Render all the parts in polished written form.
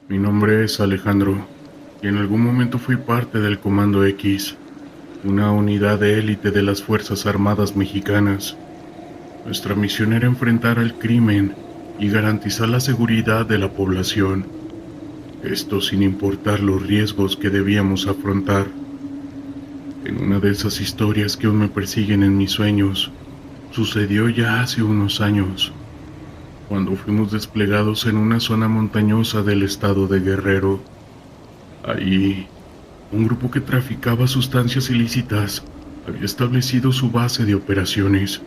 Mi nombre es Alejandro y en algún momento fui parte del Comando X, una unidad de élite de las Fuerzas Armadas Mexicanas. Nuestra misión era enfrentar al crimen y garantizar la seguridad de la población, esto sin importar los riesgos que debíamos afrontar. En una de esas historias que aún me persiguen en mis sueños, sucedió ya hace unos años, cuando fuimos desplegados en una zona montañosa del estado de Guerrero. Allí, un grupo que traficaba sustancias ilícitas había establecido su base de operaciones.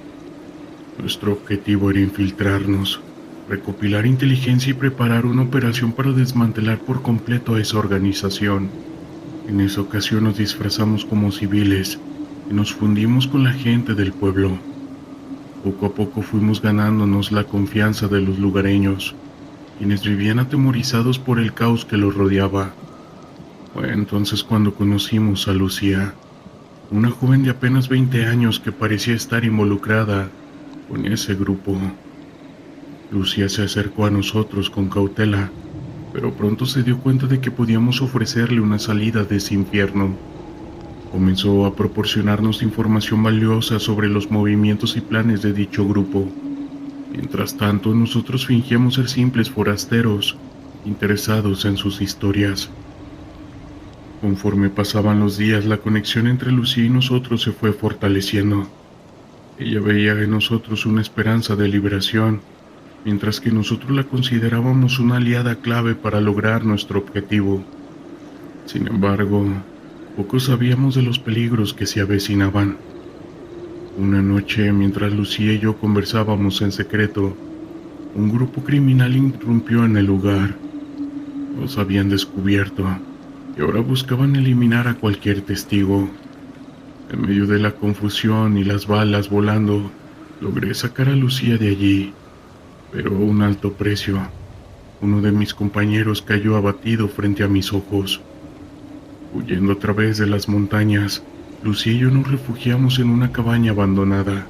Nuestro objetivo era infiltrarnos, recopilar inteligencia y preparar una operación para desmantelar por completo a esa organización. En esa ocasión nos disfrazamos como civiles y nos fundimos con la gente del pueblo. Poco a poco fuimos ganándonos la confianza de los lugareños, quienes vivían atemorizados por el caos que los rodeaba. Fue entonces cuando conocimos a Lucía, una joven de apenas 20 años que parecía estar involucrada con ese grupo. Lucía se acercó a nosotros con cautela, pero pronto se dio cuenta de que podíamos ofrecerle una salida de ese infierno. Comenzó a proporcionarnos información valiosa sobre los movimientos y planes de dicho grupo. Mientras tanto, nosotros fingíamos ser simples forasteros, interesados en sus historias. Conforme pasaban los días, la conexión entre Lucía y nosotros se fue fortaleciendo. Ella veía en nosotros una esperanza de liberación, mientras que nosotros la considerábamos una aliada clave para lograr nuestro objetivo. Sin embargo, poco sabíamos de los peligros que se avecinaban. Una noche, mientras Lucía y yo conversábamos en secreto, un grupo criminal irrumpió en el lugar. Nos habían descubierto y ahora buscaban eliminar a cualquier testigo. En medio de la confusión y las balas volando, logré sacar a Lucía de allí, pero a un alto precio. Uno de mis compañeros cayó abatido frente a mis ojos. Huyendo a través de las montañas, Lucía y yo nos refugiamos en una cabaña abandonada.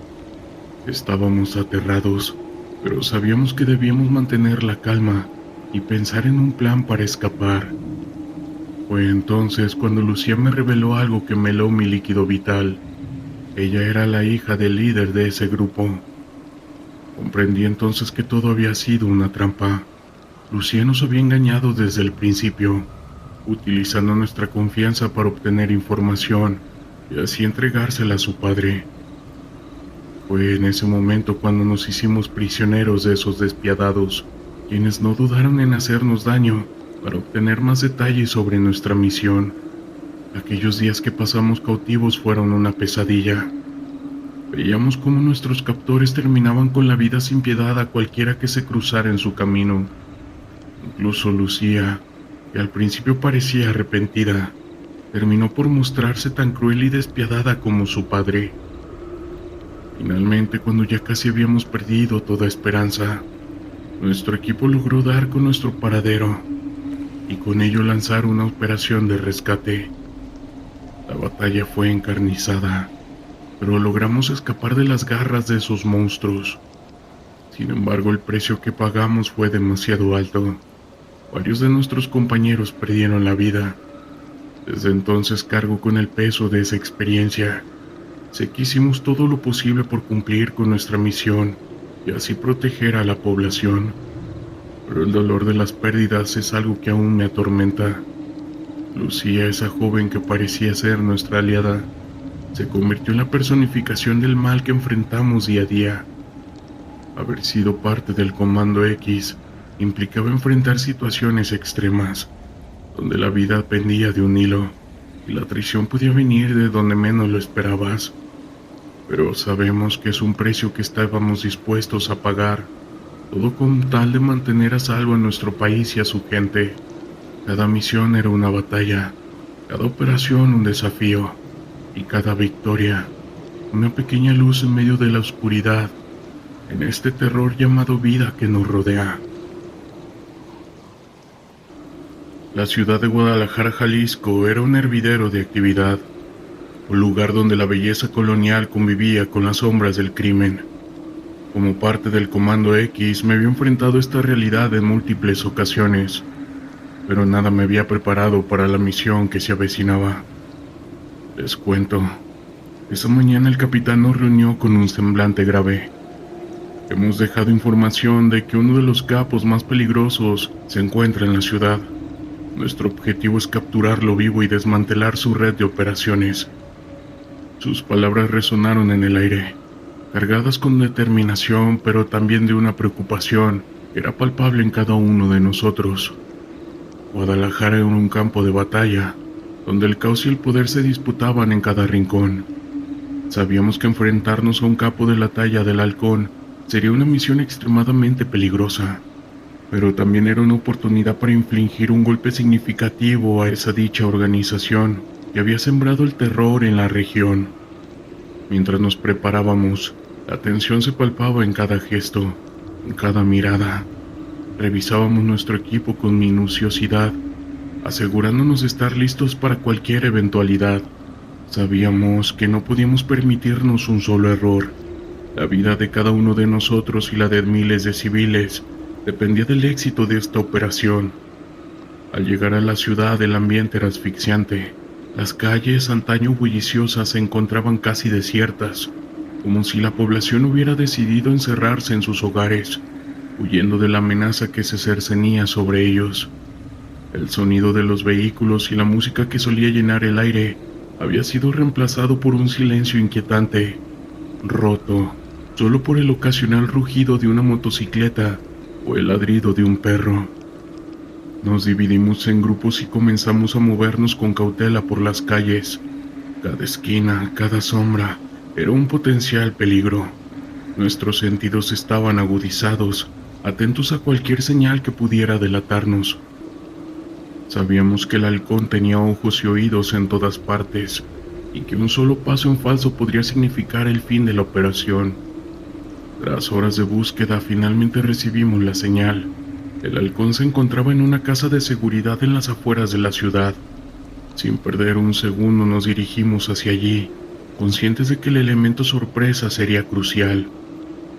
Estábamos aterrados, pero sabíamos que debíamos mantener la calma y pensar en un plan para escapar. Fue entonces cuando Lucía me reveló algo que me heló mi líquido vital. Ella era la hija del líder de ese grupo. Comprendí entonces que todo había sido una trampa. Lucía nos había engañado desde el principio, utilizando nuestra confianza para obtener información y así entregársela a su padre. Fue en ese momento cuando nos hicimos prisioneros de esos despiadados, quienes no dudaron en hacernos daño para obtener más detalles sobre nuestra misión. Aquellos días que pasamos cautivos fueron una pesadilla. Veíamos cómo nuestros captores terminaban con la vida sin piedad a cualquiera que se cruzara en su camino. Incluso Lucía, que al principio parecía arrepentida, terminó por mostrarse tan cruel y despiadada como su padre. Finalmente, cuando ya casi habíamos perdido toda esperanza, nuestro equipo logró dar con nuestro paradero y con ello lanzar una operación de rescate. La batalla fue encarnizada, pero logramos escapar de las garras de esos monstruos. Sin embargo, el precio que pagamos fue demasiado alto. Varios de nuestros compañeros perdieron la vida. Desde entonces cargo con el peso de esa experiencia. Sé que hicimos todo lo posible por cumplir con nuestra misión y así proteger a la población. Pero el dolor de las pérdidas es algo que aún me atormenta. Lucía, esa joven que parecía ser nuestra aliada, se convirtió en la personificación del mal que enfrentamos día a día. Haber sido parte del Comando X implicaba enfrentar situaciones extremas, donde la vida pendía de un hilo y la traición podía venir de donde menos lo esperabas. Pero sabemos que es un precio que estábamos dispuestos a pagar, todo con tal de mantener a salvo a nuestro país y a su gente. Cada misión era una batalla, cada operación un desafío, y cada victoria una pequeña luz en medio de la oscuridad, en este terror llamado vida que nos rodea. La ciudad de Guadalajara, Jalisco, era un hervidero de actividad, un lugar donde la belleza colonial convivía con las sombras del crimen. Como parte del Comando X, me había enfrentado a esta realidad en múltiples ocasiones, pero nada me había preparado para la misión que se avecinaba. Les cuento, esa mañana el capitán nos reunió con un semblante grave. Hemos dejado información de que uno de los capos más peligrosos se encuentra en la ciudad. Nuestro objetivo es capturarlo vivo y desmantelar su red de operaciones. Sus palabras resonaron en el aire, cargadas con determinación, pero también de una preocupación que era palpable en cada uno de nosotros. Guadalajara era un campo de batalla, donde el caos y el poder se disputaban en cada rincón. Sabíamos que enfrentarnos a un capo de la talla del Halcón sería una misión extremadamente peligrosa, pero también era una oportunidad para infligir un golpe significativo a esa dicha organización que había sembrado el terror en la región. Mientras nos preparábamos, la tensión se palpaba en cada gesto, en cada mirada. Revisábamos nuestro equipo con minuciosidad, asegurándonos de estar listos para cualquier eventualidad. Sabíamos que no podíamos permitirnos un solo error. La vida de cada uno de nosotros y la de miles de civiles dependía del éxito de esta operación. Al llegar a la ciudad, el ambiente era asfixiante. Las calles, antaño bulliciosas, se encontraban casi desiertas, como si la población hubiera decidido encerrarse en sus hogares, huyendo de la amenaza que se cercenía sobre ellos. El sonido de los vehículos y la música que solía llenar el aire había sido reemplazado por un silencio inquietante, roto solo por el ocasional rugido de una motocicleta o el ladrido de un perro. Nos dividimos en grupos y comenzamos a movernos con cautela por las calles. Cada esquina, cada sombra, era un potencial peligro. Nuestros sentidos estaban agudizados, atentos a cualquier señal que pudiera delatarnos. Sabíamos que el Halcón tenía ojos y oídos en todas partes, y que un solo paso en falso podría significar el fin de la operación. Tras horas de búsqueda, finalmente recibimos la señal. El Halcón se encontraba en una casa de seguridad en las afueras de la ciudad. Sin perder un segundo nos dirigimos hacia allí, conscientes de que el elemento sorpresa sería crucial.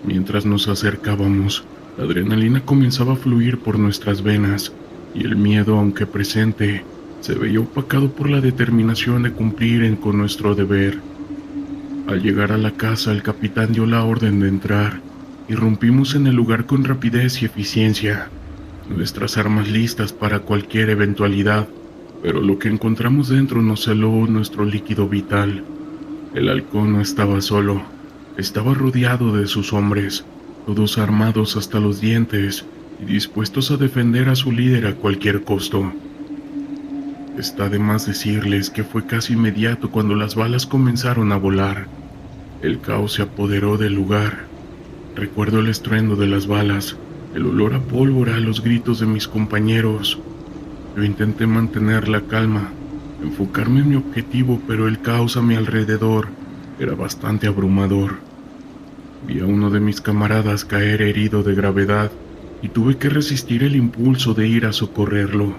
Mientras nos acercábamos, la adrenalina comenzaba a fluir por nuestras venas, y el miedo, aunque presente, se veía opacado por la determinación de cumplir con nuestro deber. Al llegar a la casa, el capitán dio la orden de entrar. Irrumpimos en el lugar con rapidez y eficiencia, nuestras armas listas para cualquier eventualidad, pero lo que encontramos dentro nos heló nuestro líquido vital. El Halcón no estaba solo, estaba rodeado de sus hombres, todos armados hasta los dientes y dispuestos a defender a su líder a cualquier costo. Está de más decirles que fue casi inmediato cuando las balas comenzaron a volar. El caos se apoderó del lugar. Recuerdo el estruendo de las balas, el olor a pólvora, los gritos de mis compañeros. Yo intenté mantener la calma, enfocarme en mi objetivo, pero el caos a mi alrededor era bastante abrumador. Vi a uno de mis camaradas caer herido de gravedad y tuve que resistir el impulso de ir a socorrerlo.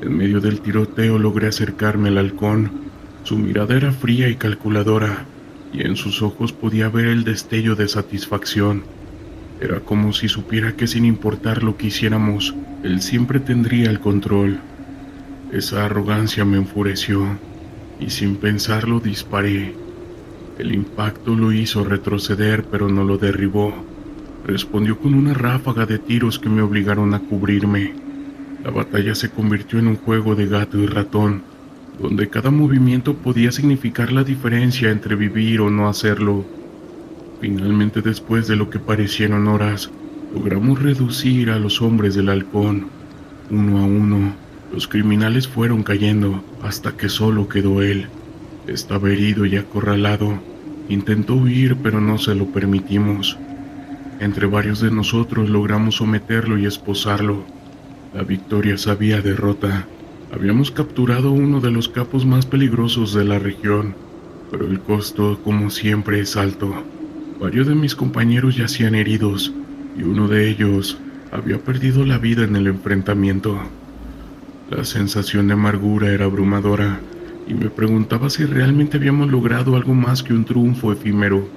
En medio del tiroteo logré acercarme al Halcón. Su mirada era fría y calculadora, y en sus ojos podía ver el destello de satisfacción. Era como si supiera que sin importar lo que hiciéramos, él siempre tendría el control. Esa arrogancia me enfureció, y sin pensarlo disparé. El impacto lo hizo retroceder, pero no lo derribó. Respondió con una ráfaga de tiros que me obligaron a cubrirme. La batalla se convirtió en un juego de gato y ratón, donde cada movimiento podía significar la diferencia entre vivir o no hacerlo. Finalmente, después de lo que parecieron horas, logramos reducir a los hombres del Halcón. Uno a uno, los criminales fueron cayendo hasta que solo quedó él. Estaba herido y acorralado. Intentó huir, pero no se lo permitimos. Entre varios de nosotros logramos someterlo y esposarlo. La victoria sabía derrota. Habíamos capturado uno de los capos más peligrosos de la región, pero el costo, como siempre, es alto. Varios de mis compañeros yacían heridos, y uno de ellos había perdido la vida en el enfrentamiento. La sensación de amargura era abrumadora, y me preguntaba si realmente habíamos logrado algo más que un triunfo efímero.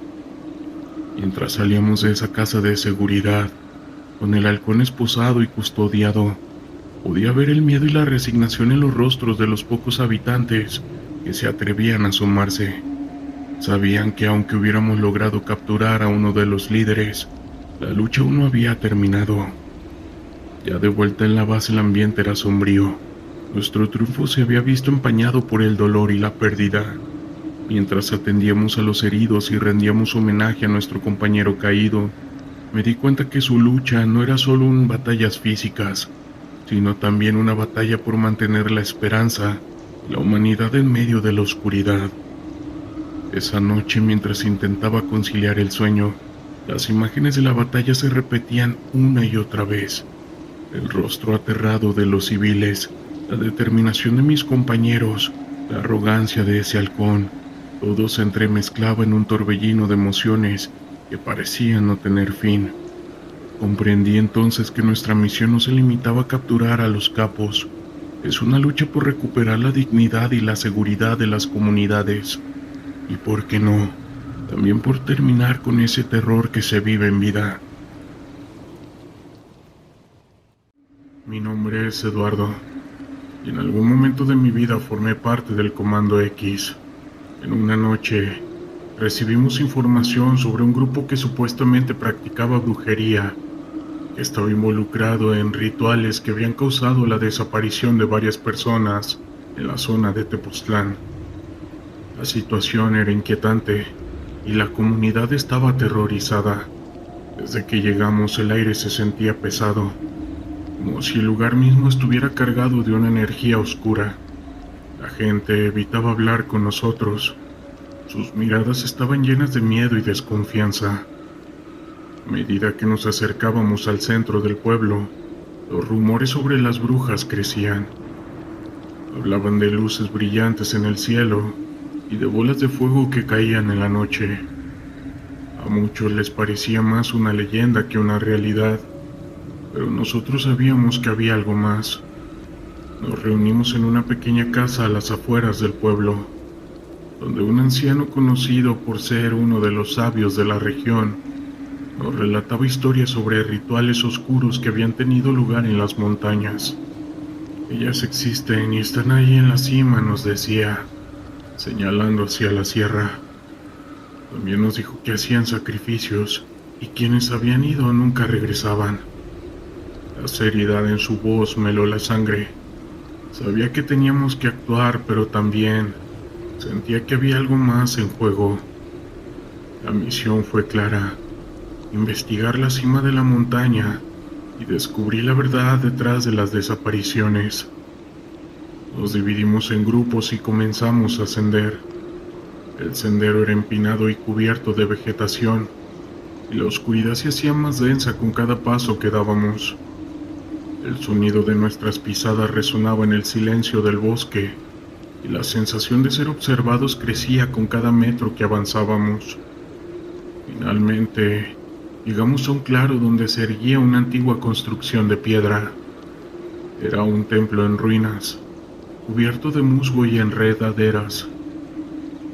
Mientras salíamos de esa casa de seguridad, con el Halcón esposado y custodiado, Podía ver el miedo y la resignación en los rostros de los pocos habitantes que se atrevían a asomarse. Sabían que aunque hubiéramos logrado capturar a uno de los líderes, la lucha aún no había terminado. Ya de vuelta en la base el ambiente era sombrío. Nuestro triunfo se había visto empañado por el dolor y la pérdida. Mientras atendíamos a los heridos y rendíamos homenaje a nuestro compañero caído, me di cuenta que su lucha no era solo en batallas físicas, sino también una batalla por mantener la esperanza y la humanidad en medio de la oscuridad. Esa noche, mientras intentaba conciliar el sueño, las imágenes de la batalla se repetían una y otra vez. El rostro aterrado de los civiles, la determinación de mis compañeros, la arrogancia de ese halcón, todo se entremezclaba en un torbellino de emociones que parecían no tener fin. Comprendí entonces que nuestra misión no se limitaba a capturar a los capos. Es una lucha por recuperar la dignidad y la seguridad de las comunidades. Y por qué no, también por terminar con ese terror que se vive en vida. Mi nombre es Eduardo, y en algún momento de mi vida formé parte del Comando X. En una noche, recibimos información sobre un grupo que supuestamente practicaba brujería, que estaba involucrado en rituales que habían causado la desaparición de varias personas en la zona de Tepoztlán. La situación era inquietante y la comunidad estaba aterrorizada. Desde que llegamos el aire se sentía pesado, como si el lugar mismo estuviera cargado de una energía oscura. La gente evitaba hablar con nosotros. Sus miradas estaban llenas de miedo y desconfianza. A medida que nos acercábamos al centro del pueblo, los rumores sobre las brujas crecían. Hablaban de luces brillantes en el cielo y de bolas de fuego que caían en la noche. A muchos les parecía más una leyenda que una realidad, pero nosotros sabíamos que había algo más. Nos reunimos en una pequeña casa a las afueras del pueblo, donde un anciano conocido por ser uno de los sabios de la región nos relataba historias sobre rituales oscuros que habían tenido lugar en las montañas. Ellas existen y están ahí en la cima, nos decía, señalando hacia la sierra. También nos dijo que hacían sacrificios y quienes habían ido nunca regresaban. La seriedad en su voz me heló la sangre. Sabía que teníamos que actuar, pero también sentía que había algo más en juego. La misión fue clara: investigar la cima de la montaña y descubrir la verdad detrás de las desapariciones. Nos dividimos en grupos y comenzamos a ascender. El sendero era empinado y cubierto de vegetación, y la oscuridad se hacía más densa con cada paso que dábamos. El sonido de nuestras pisadas resonaba en el silencio del bosque, y la sensación de ser observados crecía con cada metro que avanzábamos. Finalmente, llegamos a un claro donde se erguía una antigua construcción de piedra. Era un templo en ruinas, cubierto de musgo y enredaderas.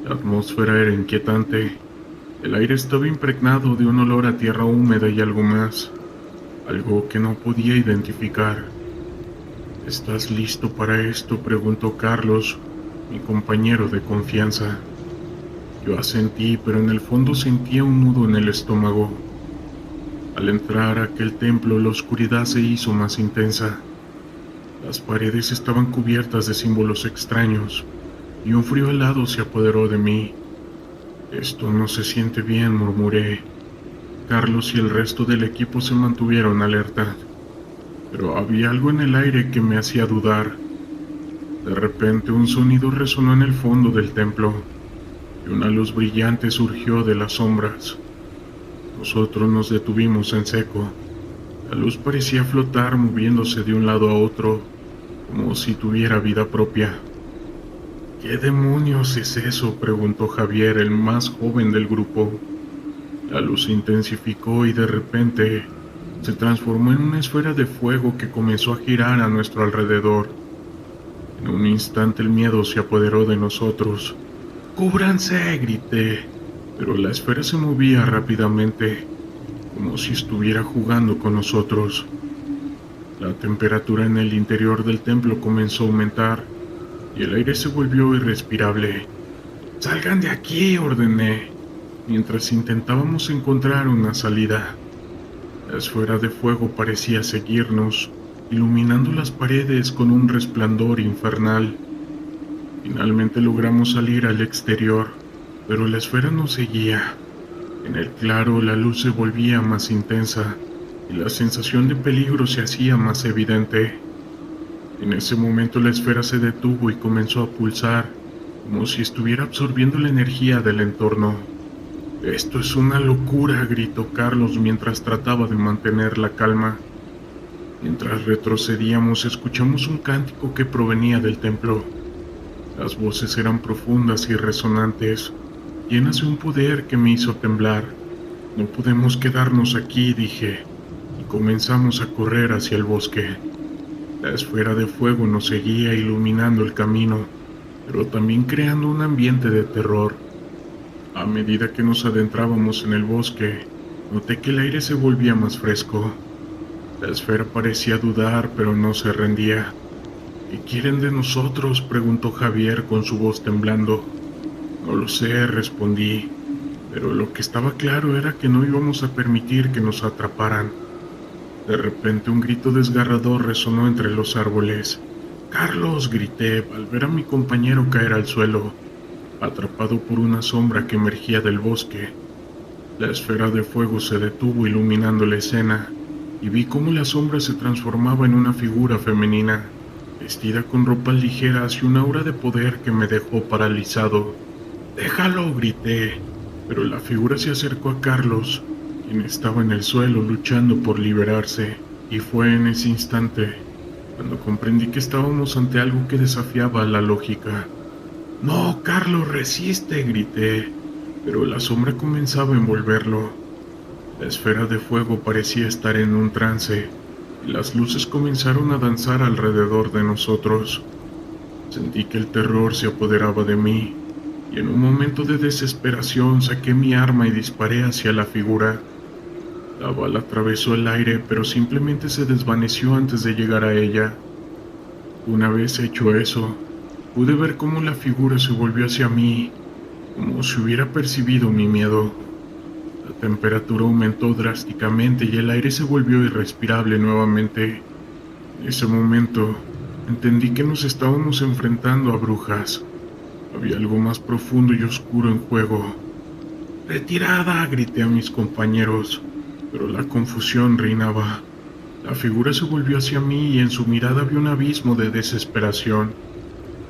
La atmósfera era inquietante. El aire estaba impregnado de un olor a tierra húmeda y algo más, algo que no podía identificar. ¿Estás listo para esto?, preguntó Carlos, mi compañero de confianza. Yo asentí, pero en el fondo sentía un nudo en el estómago. Al entrar a aquel templo, la oscuridad se hizo más intensa. Las paredes estaban cubiertas de símbolos extraños, y un frío helado se apoderó de mí. Esto no se siente bien, murmuré. Carlos y el resto del equipo se mantuvieron alerta, pero había algo en el aire que me hacía dudar. De repente un sonido resonó en el fondo del templo, y una luz brillante surgió de las sombras. Nosotros nos detuvimos en seco. La luz parecía flotar, moviéndose de un lado a otro, como si tuviera vida propia. ¿Qué demonios es eso?, preguntó Javier, el más joven del grupo. La luz se intensificó y de repente se transformó en una esfera de fuego que comenzó a girar a nuestro alrededor. En un instante el miedo se apoderó de nosotros. ¡Cúbranse!, grité, pero la esfera se movía rápidamente, como si estuviera jugando con nosotros. La temperatura en el interior del templo comenzó a aumentar y el aire se volvió irrespirable. «¡Salgan de aquí!», ordené, mientras intentábamos encontrar una salida. La esfera de fuego parecía seguirnos, iluminando las paredes con un resplandor infernal. Finalmente logramos salir al exterior, pero la esfera nos seguía. En el claro, la luz se volvía más intensa y la sensación de peligro se hacía más evidente. En ese momento la esfera se detuvo y comenzó a pulsar, como si estuviera absorbiendo la energía del entorno. «¡Esto es una locura!», gritó Carlos mientras trataba de mantener la calma. Mientras retrocedíamos, escuchamos un cántico que provenía del templo. Las voces eran profundas y resonantes, llenas de un poder que me hizo temblar. «No podemos quedarnos aquí», dije, y comenzamos a correr hacia el bosque. La esfera de fuego nos seguía iluminando el camino, pero también creando un ambiente de terror. A medida que nos adentrábamos en el bosque, noté que el aire se volvía más fresco. La esfera parecía dudar, pero no se rendía. «¿Qué quieren de nosotros?», preguntó Javier con su voz temblando. «No lo sé», respondí, pero lo que estaba claro era que no íbamos a permitir que nos atraparan. De repente un grito desgarrador resonó entre los árboles. «¡Carlos!», grité al ver a mi compañero caer al suelo, atrapado por una sombra que emergía del bosque. La esfera de fuego se detuvo iluminando la escena, y vi cómo la sombra se transformaba en una figura femenina, vestida con ropas ligeras y un aura de poder que me dejó paralizado. «¡Déjalo!», grité, pero la figura se acercó a Carlos, quien estaba en el suelo luchando por liberarse, y fue en ese instante cuando comprendí que estábamos ante algo que desafiaba la lógica. «¡No, Carlos, resiste!», grité, pero la sombra comenzaba a envolverlo. La esfera de fuego parecía estar en un trance, y las luces comenzaron a danzar alrededor de nosotros. Sentí que el terror se apoderaba de mí, y en un momento de desesperación saqué mi arma y disparé hacia la figura. La bala atravesó el aire, pero simplemente se desvaneció antes de llegar a ella. Una vez hecho eso, pude ver cómo la figura se volvió hacia mí, como si hubiera percibido mi miedo. La temperatura aumentó drásticamente y el aire se volvió irrespirable nuevamente. En ese momento, entendí que nos estábamos enfrentando a brujas. Había algo más profundo y oscuro en juego. «¡Retirada!», grité a mis compañeros, pero la confusión reinaba. La figura se volvió hacia mí y en su mirada vi un abismo de desesperación.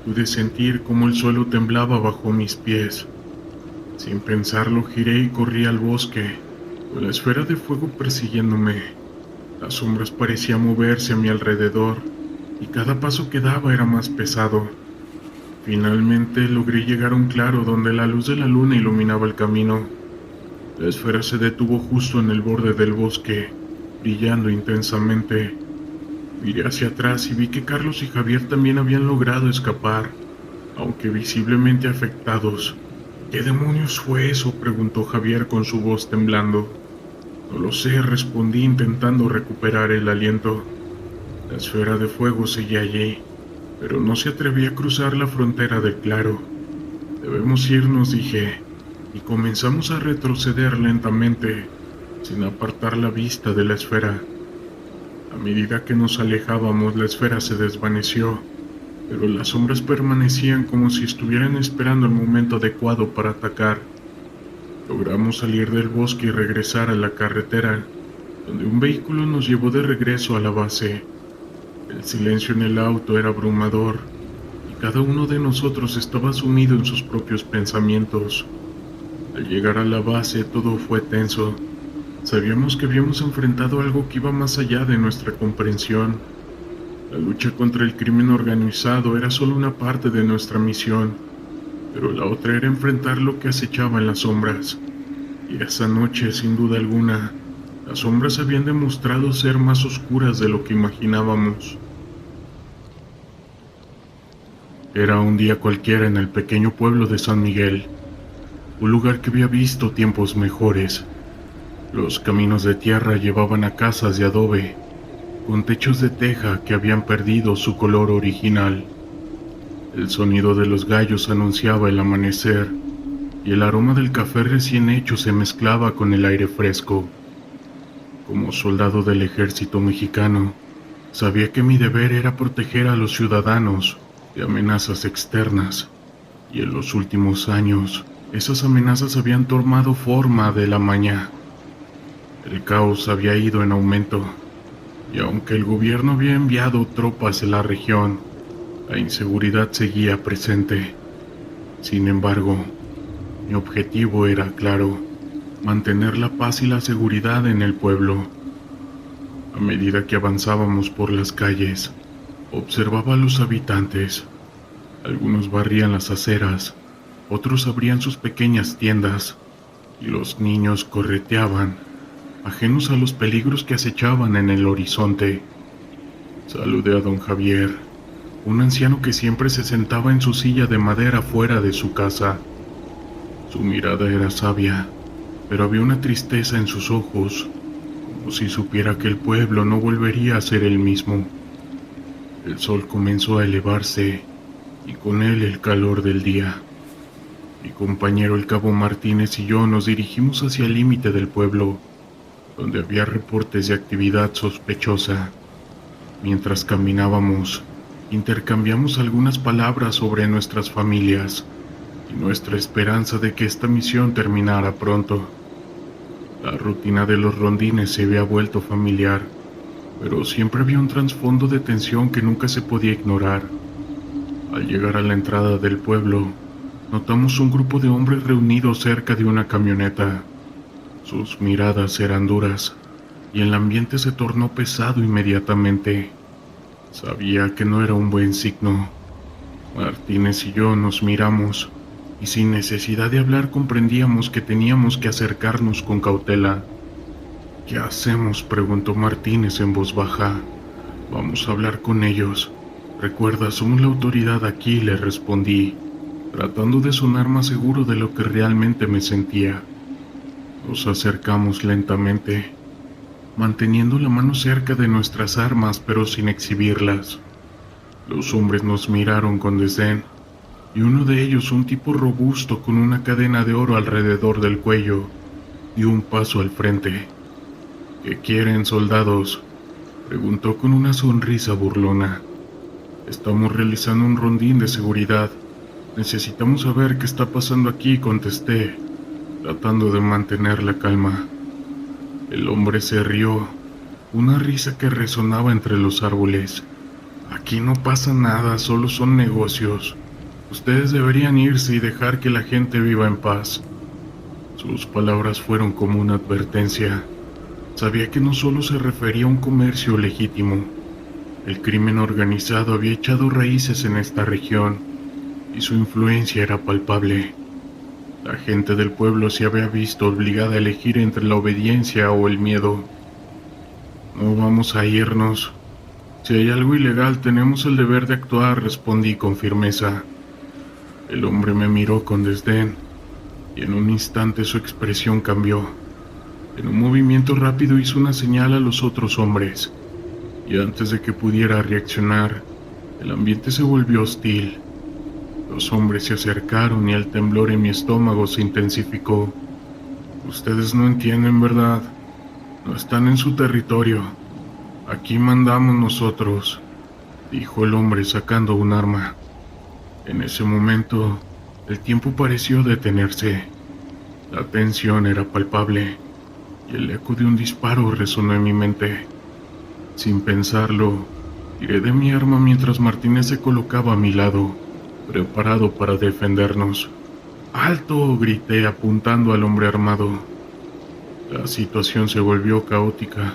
Pude sentir cómo el suelo temblaba bajo mis pies. Sin pensarlo, giré y corrí al bosque, con la esfera de fuego persiguiéndome. Las sombras parecían moverse a mi alrededor, y cada paso que daba era más pesado. Finalmente logré llegar a un claro donde la luz de la luna iluminaba el camino. La esfera se detuvo justo en el borde del bosque, brillando intensamente. Miré hacia atrás y vi que Carlos y Javier también habían logrado escapar, aunque visiblemente afectados. «¿Qué demonios fue eso?», preguntó Javier con su voz temblando. «No lo sé», respondí intentando recuperar el aliento. La esfera de fuego seguía allí, pero no se atrevía a cruzar la frontera del claro. «Debemos irnos», dije, y comenzamos a retroceder lentamente, sin apartar la vista de la esfera. A medida que nos alejábamos, la esfera se desvaneció, pero las sombras permanecían como si estuvieran esperando el momento adecuado para atacar. Logramos salir del bosque y regresar a la carretera, donde un vehículo nos llevó de regreso a la base. El silencio en el auto era abrumador, y cada uno de nosotros estaba sumido en sus propios pensamientos. Al llegar a la base, todo fue tenso. Sabíamos que habíamos enfrentado algo que iba más allá de nuestra comprensión. La lucha contra el crimen organizado era solo una parte de nuestra misión, pero la otra era enfrentar lo que acechaba en las sombras. Y esa noche, sin duda alguna, las sombras habían demostrado ser más oscuras de lo que imaginábamos. Era un día cualquiera en el pequeño pueblo de San Miguel, un lugar que había visto tiempos mejores. Los caminos de tierra llevaban a casas de adobe, con techos de teja que habían perdido su color original. El sonido de los gallos anunciaba el amanecer, y el aroma del café recién hecho se mezclaba con el aire fresco. Como soldado del ejército mexicano, sabía que mi deber era proteger a los ciudadanos de amenazas externas, y en los últimos años, esas amenazas habían tomado forma de la maña. El caos había ido en aumento, y aunque el gobierno había enviado tropas en la región, la inseguridad seguía presente. Sin embargo, mi objetivo era claro: mantener la paz y la seguridad en el pueblo. A medida que avanzábamos por las calles, observaba a los habitantes. Algunos barrían las aceras, otros abrían sus pequeñas tiendas, y los niños correteaban, ajenos a los peligros que acechaban en el horizonte. Saludé a don Javier, un anciano que siempre se sentaba en su silla de madera fuera de su casa. Su mirada era sabia, pero había una tristeza en sus ojos, como si supiera que el pueblo no volvería a ser el mismo. El sol comenzó a elevarse, y con él el calor del día. Mi compañero el cabo Martínez y yo nos dirigimos hacia el límite del pueblo, donde había reportes de actividad sospechosa. Mientras caminábamos, intercambiamos algunas palabras sobre nuestras familias y nuestra esperanza de que esta misión terminara pronto. La rutina de los rondines se había vuelto familiar, pero siempre había un trasfondo de tensión que nunca se podía ignorar. Al llegar a la entrada del pueblo, notamos un grupo de hombres reunidos cerca de una camioneta. Sus miradas eran duras, y el ambiente se tornó pesado inmediatamente. Sabía que no era un buen signo. Martínez y yo nos miramos, y sin necesidad de hablar comprendíamos que teníamos que acercarnos con cautela. «¿Qué hacemos?», preguntó Martínez en voz baja. «Vamos a hablar con ellos. Recuerda, somos la autoridad aquí», le respondí, tratando de sonar más seguro de lo que realmente me sentía. Nos acercamos lentamente, manteniendo la mano cerca de nuestras armas pero sin exhibirlas. Los hombres nos miraron con desdén, y uno de ellos, un tipo robusto con una cadena de oro alrededor del cuello, dio un paso al frente. «¿Qué quieren, soldados?», preguntó con una sonrisa burlona. «Estamos realizando un rondín de seguridad. Necesitamos saber qué está pasando aquí», contesté, tratando de mantener la calma. El hombre se rió, una risa que resonaba entre los árboles. «Aquí no pasa nada, solo son negocios. Ustedes deberían irse y dejar que la gente viva en paz». Sus palabras fueron como una advertencia. Sabía que no solo se refería a un comercio legítimo. El crimen organizado había echado raíces en esta región, y su influencia era palpable. La gente del pueblo se había visto obligada a elegir entre la obediencia o el miedo. «No vamos a irnos. Si hay algo ilegal, tenemos el deber de actuar», respondí con firmeza. El hombre me miró con desdén, y en un instante su expresión cambió. En un movimiento rápido hizo una señal a los otros hombres, y antes de que pudiera reaccionar, el ambiente se volvió hostil. Los hombres se acercaron y el temblor en mi estómago se intensificó. «Ustedes no entienden, ¿verdad? No están en su territorio. Aquí mandamos nosotros», dijo el hombre sacando un arma. En ese momento, el tiempo pareció detenerse. La tensión era palpable, y el eco de un disparo resonó en mi mente. Sin pensarlo, tiré de mi arma mientras Martínez se colocaba a mi lado, preparado para defendernos. «¡Alto!», grité apuntando al hombre armado. La situación se volvió caótica.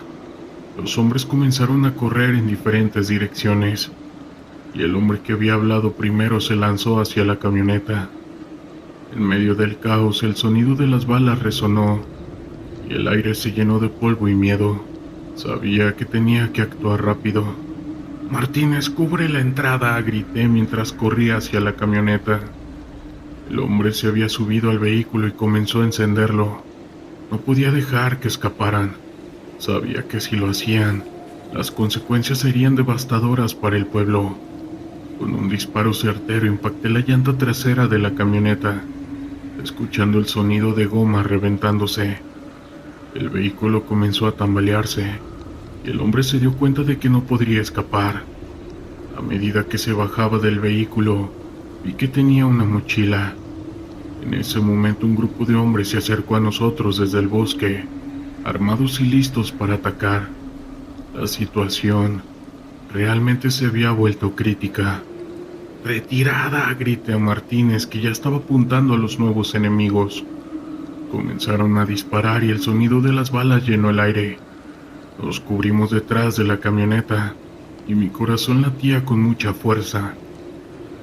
Los hombres comenzaron a correr en diferentes direcciones, y el hombre que había hablado primero se lanzó hacia la camioneta. En medio del caos, el sonido de las balas resonó, y el aire se llenó de polvo y miedo. Sabía que tenía que actuar rápido. «Martínez, cubre la entrada», grité mientras corría hacia la camioneta. El hombre se había subido al vehículo y comenzó a encenderlo. No podía dejar que escaparan. Sabía que si lo hacían, Las consecuencias serían devastadoras para el pueblo. Con un disparo certero impacté la llanta trasera de la camioneta, escuchando el sonido de goma reventándose. El vehículo comenzó a tambalearse y el hombre se dio cuenta de que no podría escapar. A medida que se bajaba del vehículo, vi que tenía una mochila. En ese momento un grupo de hombres se acercó a nosotros desde el bosque, armados y listos para atacar. La situación realmente se había vuelto crítica. ¡Retirada!, grité a Martínez, que ya estaba apuntando a los nuevos enemigos. Comenzaron a disparar y el sonido de las balas llenó el aire. Nos cubrimos detrás de la camioneta y mi corazón latía con mucha fuerza.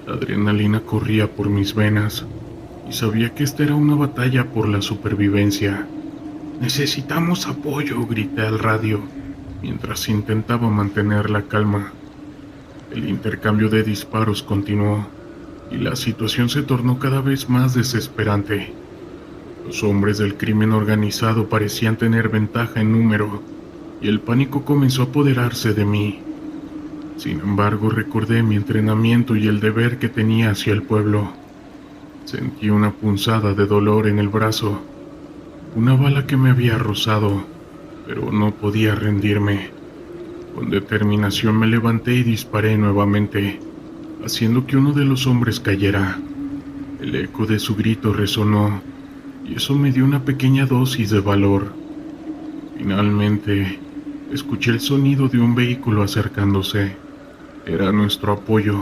La adrenalina corría por mis venas y sabía que esta era una batalla por la supervivencia. «Necesitamos apoyo», grité al radio, mientras intentaba mantener la calma. El intercambio de disparos continuó y la situación se tornó cada vez más desesperante. Los hombres del crimen organizado parecían tener ventaja en número y el pánico comenzó a apoderarse de mí. Sin embargo, recordé mi entrenamiento y el deber que tenía hacia el pueblo. Sentí una punzada de dolor en el brazo, una bala que me había rozado, pero no podía rendirme. Con determinación me levanté y disparé nuevamente, haciendo que uno de los hombres cayera. El eco de su grito resonó, y eso me dio una pequeña dosis de valor. Finalmente, escuché el sonido de un vehículo acercándose. Era nuestro apoyo.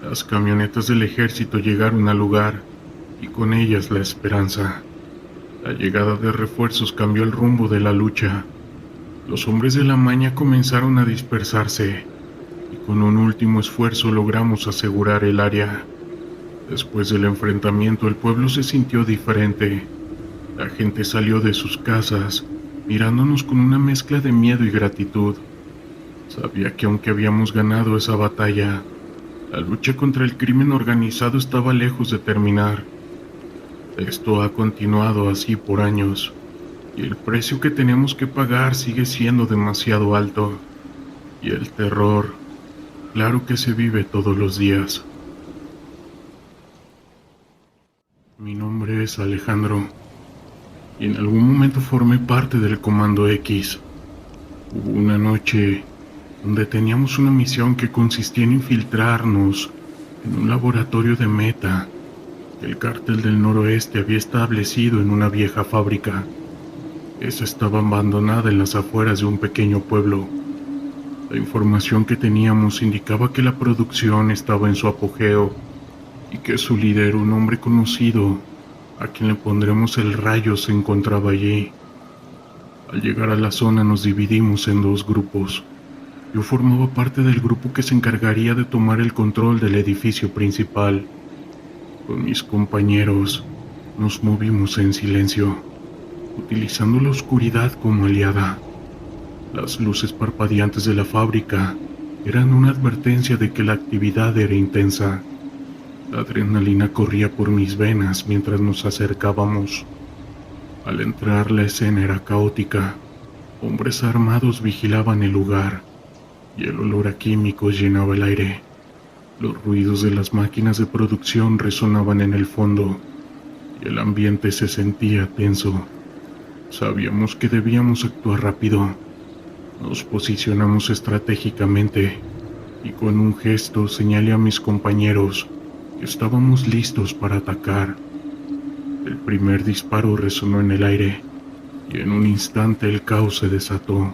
Las camionetas del ejército llegaron al lugar, y con ellas la esperanza. La llegada de refuerzos cambió el rumbo de la lucha. Los hombres de la maña comenzaron a dispersarse, y con un último esfuerzo logramos asegurar el área. Después del enfrentamiento, el pueblo se sintió diferente. La gente salió de sus casas, mirándonos con una mezcla de miedo y gratitud. Sabía que aunque habíamos ganado esa batalla, la lucha contra el crimen organizado estaba lejos de terminar. Esto ha continuado así por años, y el precio que tenemos que pagar sigue siendo demasiado alto. Y el terror, claro que se vive todos los días. Mi nombre es Alejandro, y en algún momento formé parte del Comando X. Hubo una noche donde teníamos una misión que consistía en infiltrarnos en un laboratorio de meta que el Cártel del Noroeste había establecido en una vieja fábrica. Esa estaba abandonada en las afueras de un pequeño pueblo. La información que teníamos indicaba que la producción estaba en su apogeo y que su líder, un hombre conocido, a quien le pondremos el Rayo, se encontraba allí. Al llegar a la zona nos dividimos en dos grupos. Yo formaba parte del grupo que se encargaría de tomar el control del edificio principal. Con mis compañeros nos movimos en silencio, utilizando la oscuridad como aliada. Las luces parpadeantes de la fábrica eran una advertencia de que la actividad era intensa. La adrenalina corría por mis venas mientras nos acercábamos. Al entrar, la escena era caótica. Hombres armados vigilaban el lugar, y el olor a químicos llenaba el aire. Los ruidos de las máquinas de producción resonaban en el fondo, y el ambiente se sentía tenso. Sabíamos que debíamos actuar rápido. Nos posicionamos estratégicamente, y con un gesto señalé a mis compañeros que estábamos listos para atacar. El primer disparo resonó en el aire, y en un instante el caos se desató.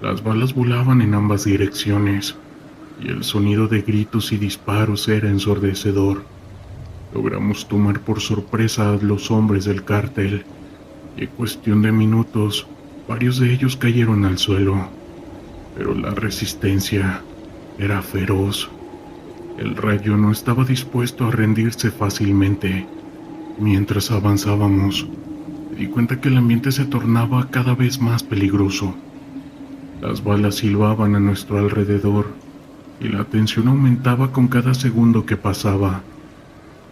Las balas volaban en ambas direcciones, y el sonido de gritos y disparos era ensordecedor. Logramos tomar por sorpresa a los hombres del cártel, y en cuestión de minutos, varios de ellos cayeron al suelo. Pero la resistencia era feroz. El Rayo no estaba dispuesto a rendirse fácilmente. Mientras avanzábamos, me di cuenta que el ambiente se tornaba cada vez más peligroso. Las balas silbaban a nuestro alrededor y la tensión aumentaba con cada segundo que pasaba.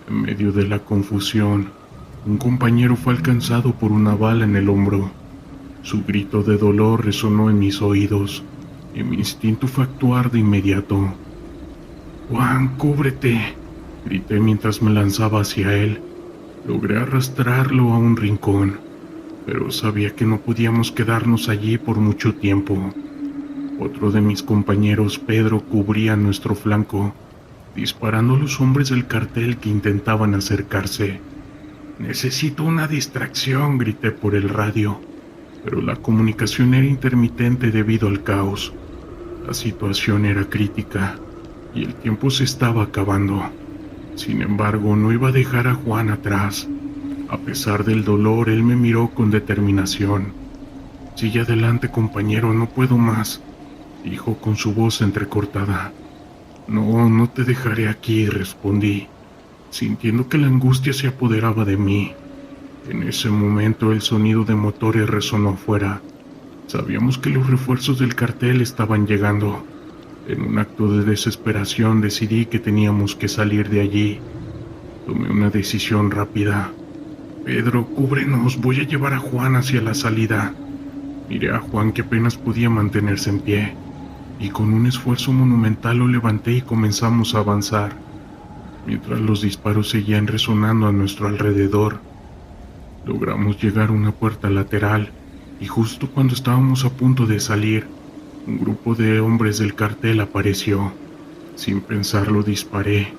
En medio de la confusión, un compañero fue alcanzado por una bala en el hombro. Su grito de dolor resonó en mis oídos, y mi instinto fue actuar de inmediato. «Juan, cúbrete», grité mientras me lanzaba hacia él. Logré arrastrarlo a un rincón, pero sabía que no podíamos quedarnos allí por mucho tiempo. Otro de mis compañeros, Pedro, cubría nuestro flanco, disparando a los hombres del cartel que intentaban acercarse. «Necesito una distracción», grité por el radio, pero la comunicación era intermitente debido al caos. La situación era crítica y el tiempo se estaba acabando. Sin embargo, no iba a dejar a Juan atrás. A pesar del dolor, él me miró con determinación. «Sigue adelante, compañero, no puedo más», dijo con su voz entrecortada. «No, no te dejaré aquí», respondí, sintiendo que la angustia se apoderaba de mí. En ese momento el sonido de motores resonó afuera. Sabíamos que los refuerzos del cartel estaban llegando. En un acto de desesperación decidí que teníamos que salir de allí. Tomé una decisión rápida. «Pedro, cúbrenos, voy a llevar a Juan hacia la salida». Miré a Juan, que apenas podía mantenerse en pie, y con un esfuerzo monumental lo levanté y comenzamos a avanzar, mientras los disparos seguían resonando a nuestro alrededor. Logramos llegar a una puerta lateral, y justo cuando estábamos a punto de salir, un grupo de hombres del cartel apareció. Sin pensarlo disparé.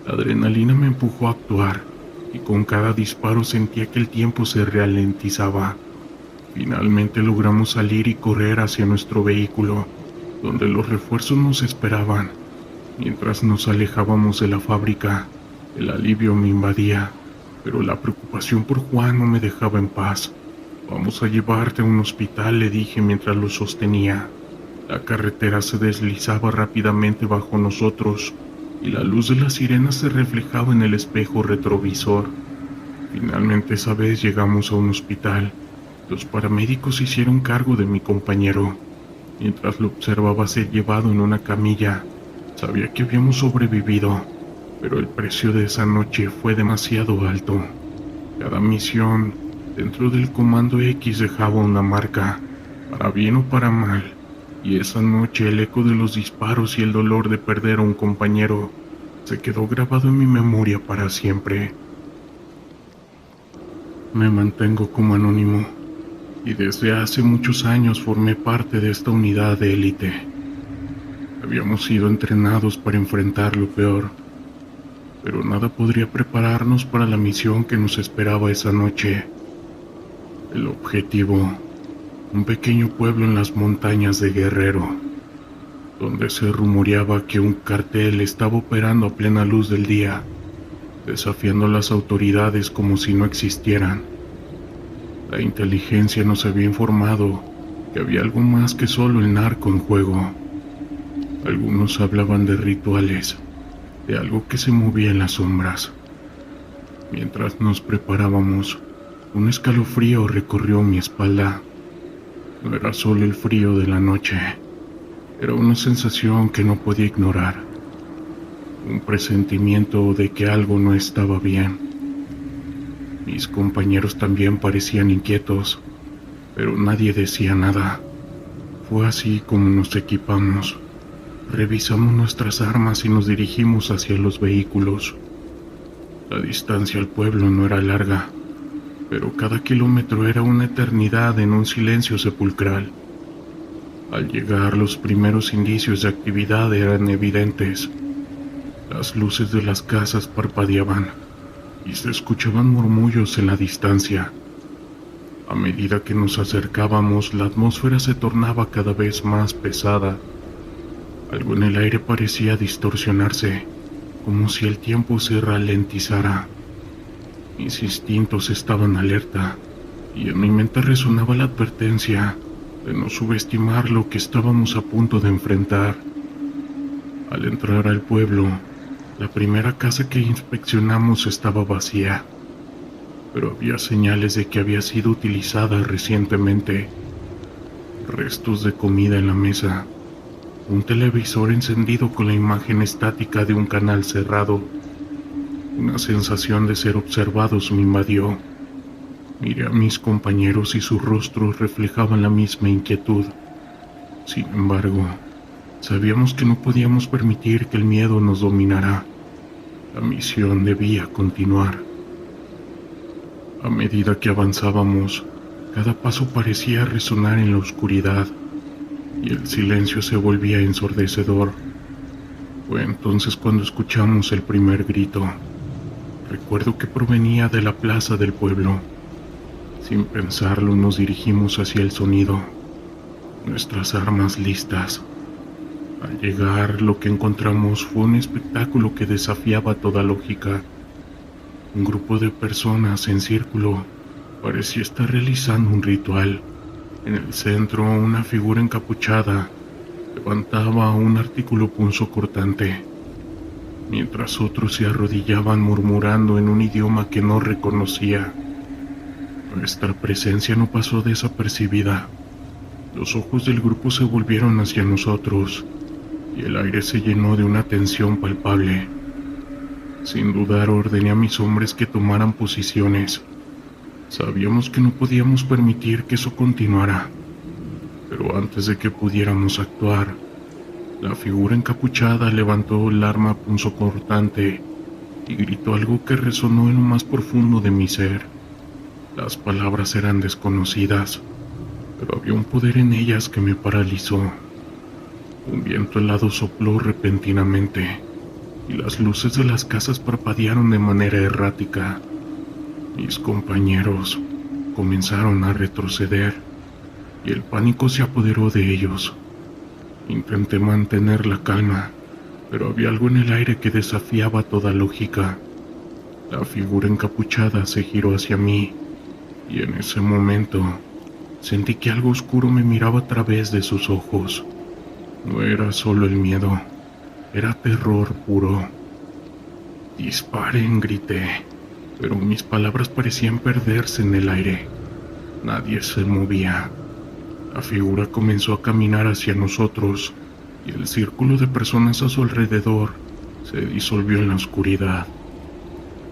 La adrenalina me empujó a actuar, y con cada disparo sentía que el tiempo se ralentizaba. Finalmente logramos salir y correr hacia nuestro vehículo, donde los refuerzos nos esperaban. Mientras nos alejábamos de la fábrica, el alivio me invadía, pero la preocupación por Juan no me dejaba en paz. «Vamos a llevarte a un hospital», le dije mientras lo sostenía. La carretera se deslizaba rápidamente bajo nosotros, y la luz de las sirenas se reflejaba en el espejo retrovisor. Finalmente esa vez llegamos a un hospital. Los paramédicos se hicieron cargo de mi compañero. Mientras lo observaba ser llevado en una camilla, sabía que habíamos sobrevivido, pero el precio de esa noche fue demasiado alto. Cada misión dentro del Comando X dejaba una marca, para bien o para mal, y esa noche el eco de los disparos y el dolor de perder a un compañero se quedó grabado en mi memoria para siempre. Me mantengo como anónimo, y desde hace muchos años formé parte de esta unidad de élite. Habíamos sido entrenados para enfrentar lo peor, pero nada podría prepararnos para la misión que nos esperaba esa noche. El objetivo: un pequeño pueblo en las montañas de Guerrero, donde se rumoreaba que un cartel estaba operando a plena luz del día, desafiando a las autoridades como si no existieran. La inteligencia nos había informado que había algo más que solo el narco en juego. Algunos hablaban de rituales, de algo que se movía en las sombras. Mientras nos preparábamos, un escalofrío recorrió mi espalda. No era solo el frío de la noche, era una sensación que no podía ignorar, un presentimiento de que algo no estaba bien. Mis compañeros también parecían inquietos, pero nadie decía nada. Fue así como nos equipamos. Revisamos nuestras armas y nos dirigimos hacia los vehículos. La distancia al pueblo no era larga, pero cada kilómetro era una eternidad en un silencio sepulcral. Al llegar, los primeros indicios de actividad eran evidentes. Las luces de las casas parpadeaban y se escuchaban murmullos en la distancia. A medida que nos acercábamos, la atmósfera se tornaba cada vez más pesada. Algo en el aire parecía distorsionarse, como si el tiempo se ralentizara. Mis instintos estaban alerta, y en mi mente resonaba la advertencia de no subestimar lo que estábamos a punto de enfrentar. Al entrar al pueblo, la primera casa que inspeccionamos estaba vacía, pero había señales de que había sido utilizada recientemente. Restos de comida en la mesa, un televisor encendido con la imagen estática de un canal cerrado. Una sensación de ser observados me invadió. Miré a mis compañeros y sus rostros reflejaban la misma inquietud. Sin embargo, Sabíamos que no podíamos permitir que el miedo nos dominara. La misión debía continuar. A medida que avanzábamos, cada paso parecía resonar en la oscuridad y el silencio se volvía ensordecedor. Fue entonces cuando escuchamos el primer grito. Recuerdo que provenía de la plaza del pueblo. Sin pensarlo, nos dirigimos hacia el sonido, nuestras armas listas. Al llegar, lo que encontramos fue un espectáculo que desafiaba toda lógica. Un grupo de personas en círculo parecía estar realizando un ritual. En el centro, una figura encapuchada levantaba un artículo punzocortante, mientras otros se arrodillaban murmurando en un idioma que no reconocía. Nuestra presencia no pasó desapercibida. Los ojos del grupo se volvieron hacia nosotros y el aire se llenó de una tensión palpable. Sin dudar, ordené a mis hombres que tomaran posiciones. Sabíamos que no podíamos permitir que eso continuara, pero antes de que pudiéramos actuar, la figura encapuchada levantó el arma punzocortante y gritó algo que resonó en lo más profundo de mi ser. Las palabras eran desconocidas, pero había un poder en ellas que me paralizó. Un viento helado sopló repentinamente y las luces de las casas parpadearon de manera errática. Mis compañeros comenzaron a retroceder y el pánico se apoderó de ellos. Intenté mantener la calma, pero había algo en el aire que desafiaba toda lógica. La figura encapuchada se giró hacia mí y en ese momento sentí que algo oscuro me miraba a través de sus ojos. No era solo el miedo, era terror puro. «Disparen», grité, pero mis palabras parecían perderse en el aire. Nadie se movía. La figura comenzó a caminar hacia nosotros y el círculo de personas a su alrededor se disolvió en la oscuridad.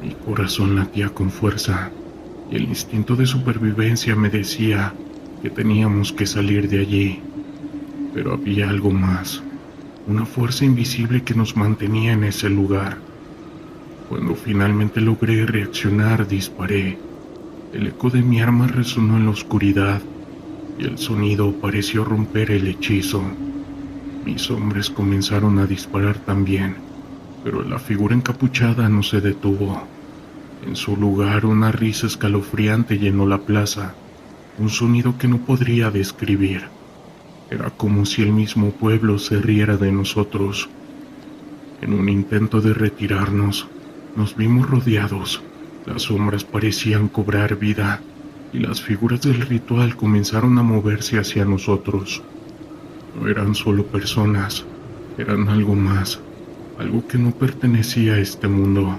Mi corazón latía con fuerza y el instinto de supervivencia me decía que teníamos que salir de allí. Pero había algo más, una fuerza invisible que nos mantenía en ese lugar. Cuando finalmente logré reaccionar, disparé. El eco de mi arma resonó en la oscuridad y el sonido pareció romper el hechizo. Mis hombres comenzaron a disparar también, pero la figura encapuchada no se detuvo. En su lugar, una risa escalofriante llenó la plaza, un sonido que no podría describir. Era como si el mismo pueblo se riera de nosotros. En un intento de retirarnos, nos vimos rodeados. Las sombras parecían cobrar vida y las figuras del ritual comenzaron a moverse hacia nosotros. No eran solo personas, eran algo más, algo que no pertenecía a este mundo.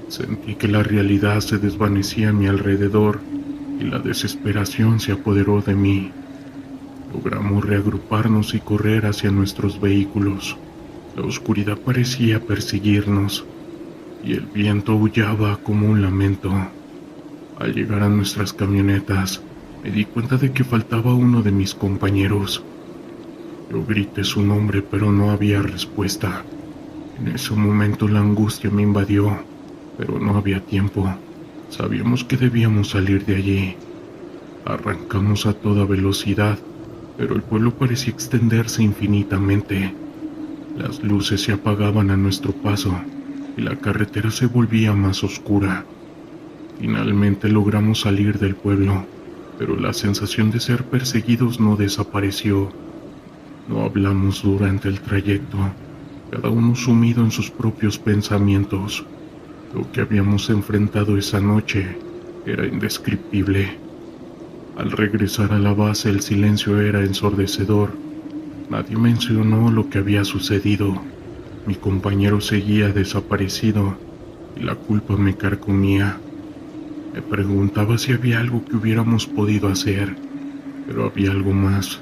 Sentí que la realidad se desvanecía a mi alrededor y la desesperación se apoderó de mí. Logramos reagruparnos y correr hacia nuestros vehículos. La oscuridad parecía perseguirnos y el viento aullaba como un lamento. Al llegar a nuestras camionetas, me di cuenta de que faltaba uno de mis compañeros. Yo grité su nombre, pero no había respuesta. En ese momento la angustia me invadió, pero no había tiempo. Sabíamos que debíamos salir de allí. Arrancamos a toda velocidad, pero el pueblo parecía extenderse infinitamente. Las luces se apagaban a nuestro paso y la carretera se volvía más oscura. Finalmente logramos salir del pueblo, pero la sensación de ser perseguidos no desapareció. No hablamos durante el trayecto, cada uno sumido en sus propios pensamientos. Lo que habíamos enfrentado esa noche era indescriptible. Al regresar a la base, el silencio era ensordecedor. Nadie mencionó lo que había sucedido. Mi compañero seguía desaparecido y la culpa me carcomía. Me preguntaba si había algo que hubiéramos podido hacer, pero había algo más.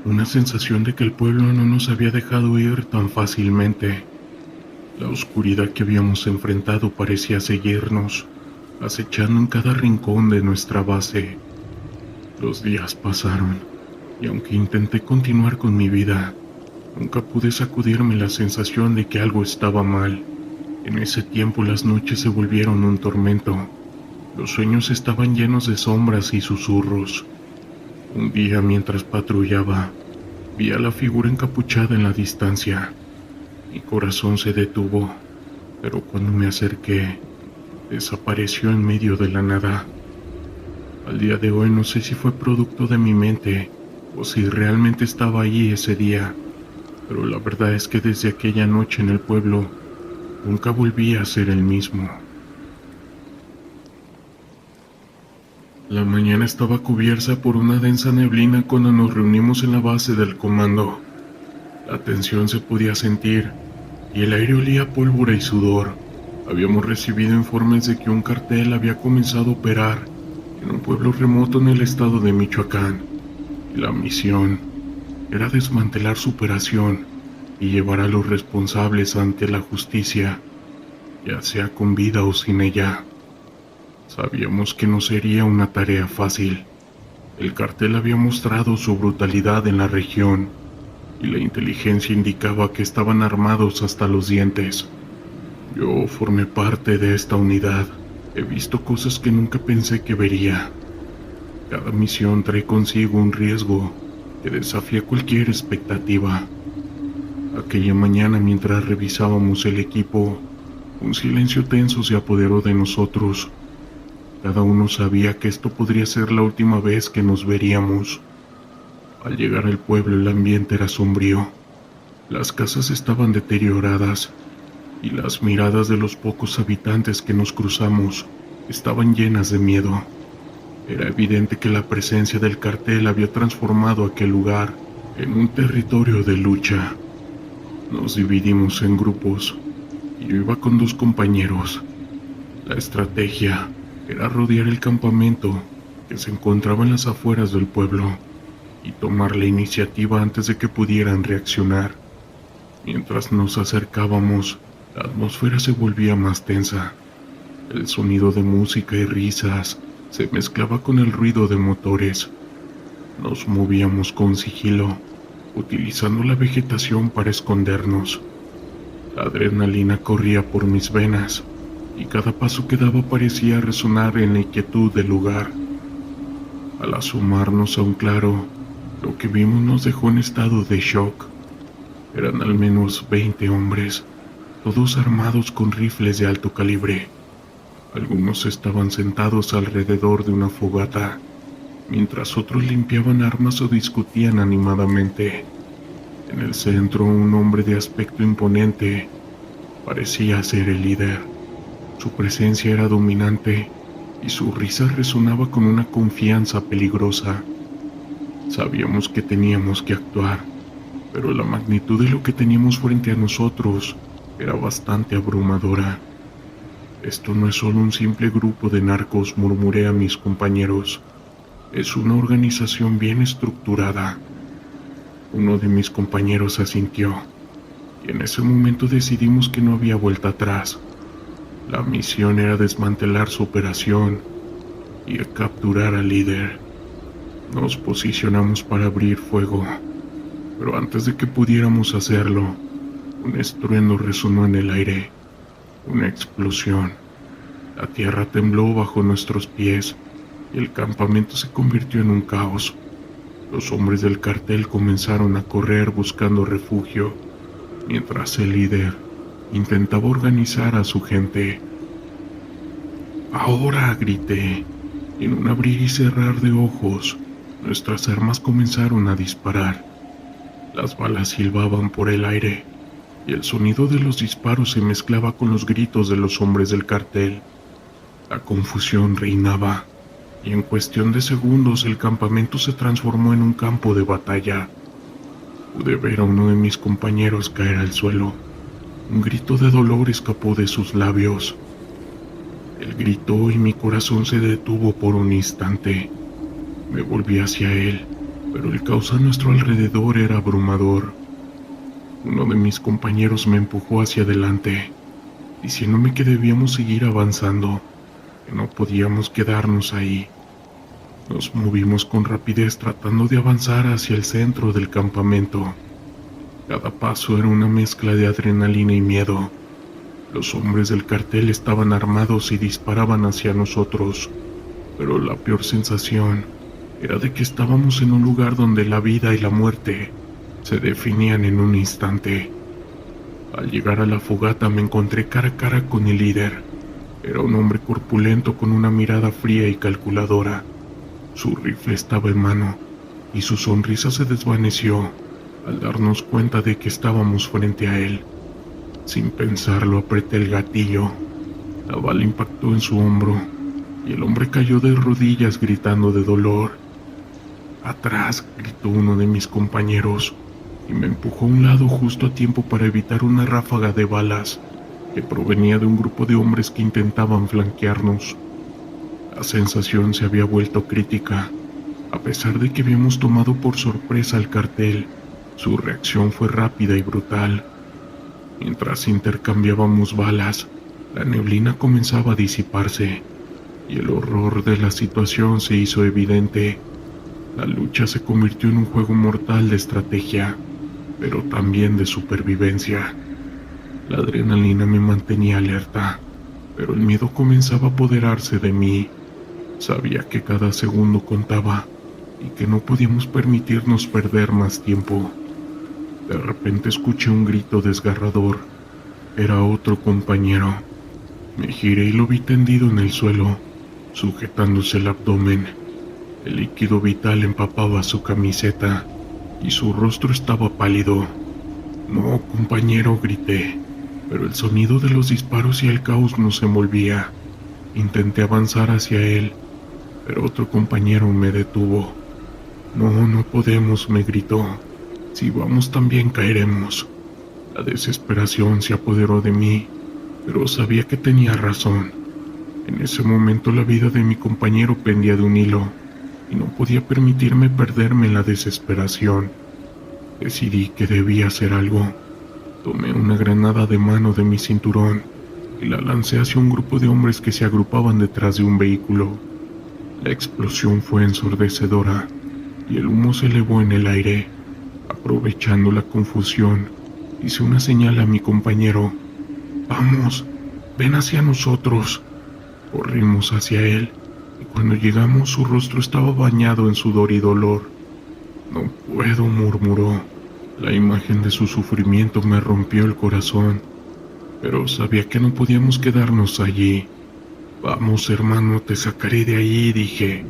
Una sensación de que el pueblo no nos había dejado ir tan fácilmente. La oscuridad que habíamos enfrentado parecía seguirnos, acechando en cada rincón de nuestra base. Los días pasaron, y aunque intenté continuar con mi vida, Nunca pude sacudirme la sensación de que algo estaba mal. En ese tiempo las noches se volvieron un tormento. Los sueños estaban llenos de sombras y susurros. Un día, mientras patrullaba, vi a la figura encapuchada en la distancia. Mi corazón se detuvo, pero cuando me acerqué, desapareció en medio de la nada. Al día de hoy no sé si fue producto de mi mente o si realmente estaba allí ese día, pero la verdad es que desde aquella noche en el pueblo, nunca volví a ser el mismo. La mañana estaba cubierta por una densa neblina cuando nos reunimos en la base del comando. La tensión se podía sentir y el aire olía a pólvora y sudor. Habíamos recibido informes de que un cartel había comenzado a operar en un pueblo remoto en el estado de Michoacán, y la misión era desmantelar su operación y llevar a los responsables ante la justicia, ya sea con vida o sin ella. Sabíamos que no sería una tarea fácil. El cartel había mostrado su brutalidad en la región, y la inteligencia indicaba que estaban armados hasta los dientes. Yo formé parte de esta unidad. He visto cosas que nunca pensé que vería. Cada misión trae consigo un riesgo que desafía cualquier expectativa. Aquella mañana, mientras revisábamos el equipo, un silencio tenso se apoderó de nosotros. Cada uno sabía que esto podría ser la última vez que nos veríamos. Al llegar al pueblo, el ambiente era sombrío. Las casas estaban deterioradas y las miradas de los pocos habitantes que nos cruzamos estaban llenas de miedo. Era evidente que la presencia del cartel había transformado aquel lugar en un territorio de lucha. Nos dividimos en grupos y yo iba con 2 compañeros. La estrategia era rodear el campamento que se encontraba en las afueras del pueblo y tomar la iniciativa antes de que pudieran reaccionar. Mientras nos acercábamos, la atmósfera se volvía más tensa. El sonido de música y risas se mezclaba con el ruido de motores. Nos movíamos con sigilo, utilizando la vegetación para escondernos. La adrenalina corría por mis venas y cada paso que daba parecía resonar en la inquietud del lugar. Al asomarnos a un claro, lo que vimos nos dejó en estado de shock. Eran al menos 20 hombres, todos armados con rifles de alto calibre. Algunos estaban sentados alrededor de una fogata, mientras otros limpiaban armas o discutían animadamente. En el centro, un hombre de aspecto imponente parecía ser el líder. Su presencia era dominante y su risa resonaba con una confianza peligrosa. Sabíamos que teníamos que actuar, pero la magnitud de lo que teníamos frente a nosotros era bastante abrumadora. Esto no es solo un simple grupo de narcos, murmuré a mis compañeros. Es una organización bien estructurada. Uno de mis compañeros asintió, y en ese momento decidimos que no había vuelta atrás. La misión era desmantelar su operación y capturar al líder. Nos posicionamos para abrir fuego, pero antes de que pudiéramos hacerlo, un estruendo resonó en el aire. Una explosión. La tierra tembló bajo nuestros pies y el campamento se convirtió en un caos. Los hombres del cartel comenzaron a correr buscando refugio, mientras el líder intentaba organizar a su gente. ¡Ahora!, grité. En un abrir y cerrar de ojos, nuestras armas comenzaron a disparar. Las balas silbaban por el aire, y el sonido de los disparos se mezclaba con los gritos de los hombres del cartel. La confusión reinaba, y en cuestión de segundos el campamento se transformó en un campo de batalla. Pude ver a uno de mis compañeros caer al suelo. Un grito de dolor escapó de sus labios. Él gritó y mi corazón se detuvo por un instante. Me volví hacia él, pero el caos a nuestro alrededor era abrumador. Uno de mis compañeros me empujó hacia adelante, diciéndome que debíamos seguir avanzando, que no podíamos quedarnos ahí. Nos movimos con rapidez tratando de avanzar hacia el centro del campamento. Cada paso era una mezcla de adrenalina y miedo. Los hombres del cartel estaban armados y disparaban hacia nosotros, pero la peor sensación era de que estábamos en un lugar donde la vida y la muerte se definían en un instante. Al llegar a la fogata me encontré cara a cara con el líder. Era un hombre corpulento con una mirada fría y calculadora. Su rifle estaba en mano y su sonrisa se desvaneció al darnos cuenta de que estábamos frente a él. Sin pensarlo apreté el gatillo. La bala impactó en su hombro y el hombre cayó de rodillas gritando de dolor. «¡Atrás!», gritó uno de mis compañeros y me empujó a un lado justo a tiempo para evitar una ráfaga de balas que provenía de un grupo de hombres que intentaban flanquearnos. La sensación se había vuelto crítica. A pesar de que habíamos tomado por sorpresa al cartel, su reacción fue rápida y brutal. Mientras intercambiábamos balas, la neblina comenzaba a disiparse y el horror de la situación se hizo evidente. La lucha se convirtió en un juego mortal de estrategia, pero también de supervivencia. La adrenalina me mantenía alerta, pero el miedo comenzaba a apoderarse de mí. Sabía que cada segundo contaba y que no podíamos permitirnos perder más tiempo. De repente escuché un grito desgarrador. Era otro compañero. Me giré y lo vi tendido en el suelo, sujetándose el abdomen. El líquido vital empapaba su camiseta y su rostro estaba pálido. «No, compañero», grité, pero el sonido de los disparos y el caos nos envolvía. Intenté avanzar hacia él, pero otro compañero me detuvo. «No, no podemos», me gritó. «Si vamos también caeremos». La desesperación se apoderó de mí, pero sabía que tenía razón. En ese momento la vida de mi compañero pendía de un hilo, y no podía permitirme perderme en la desesperación. Decidí que debía hacer algo. Tomé una granada de mano de mi cinturón y la lancé hacia un grupo de hombres que se agrupaban detrás de un vehículo. La explosión fue ensordecedora y el humo se elevó en el aire. Aprovechando la confusión, hice una señal a mi compañero. «Vamos, ven hacia nosotros». Corrimos hacia él y cuando llegamos su rostro estaba bañado en sudor y dolor. «No puedo», murmuró. La imagen de su sufrimiento me rompió el corazón, pero sabía que no podíamos quedarnos allí. «Vamos, hermano, te sacaré de ahí», dije,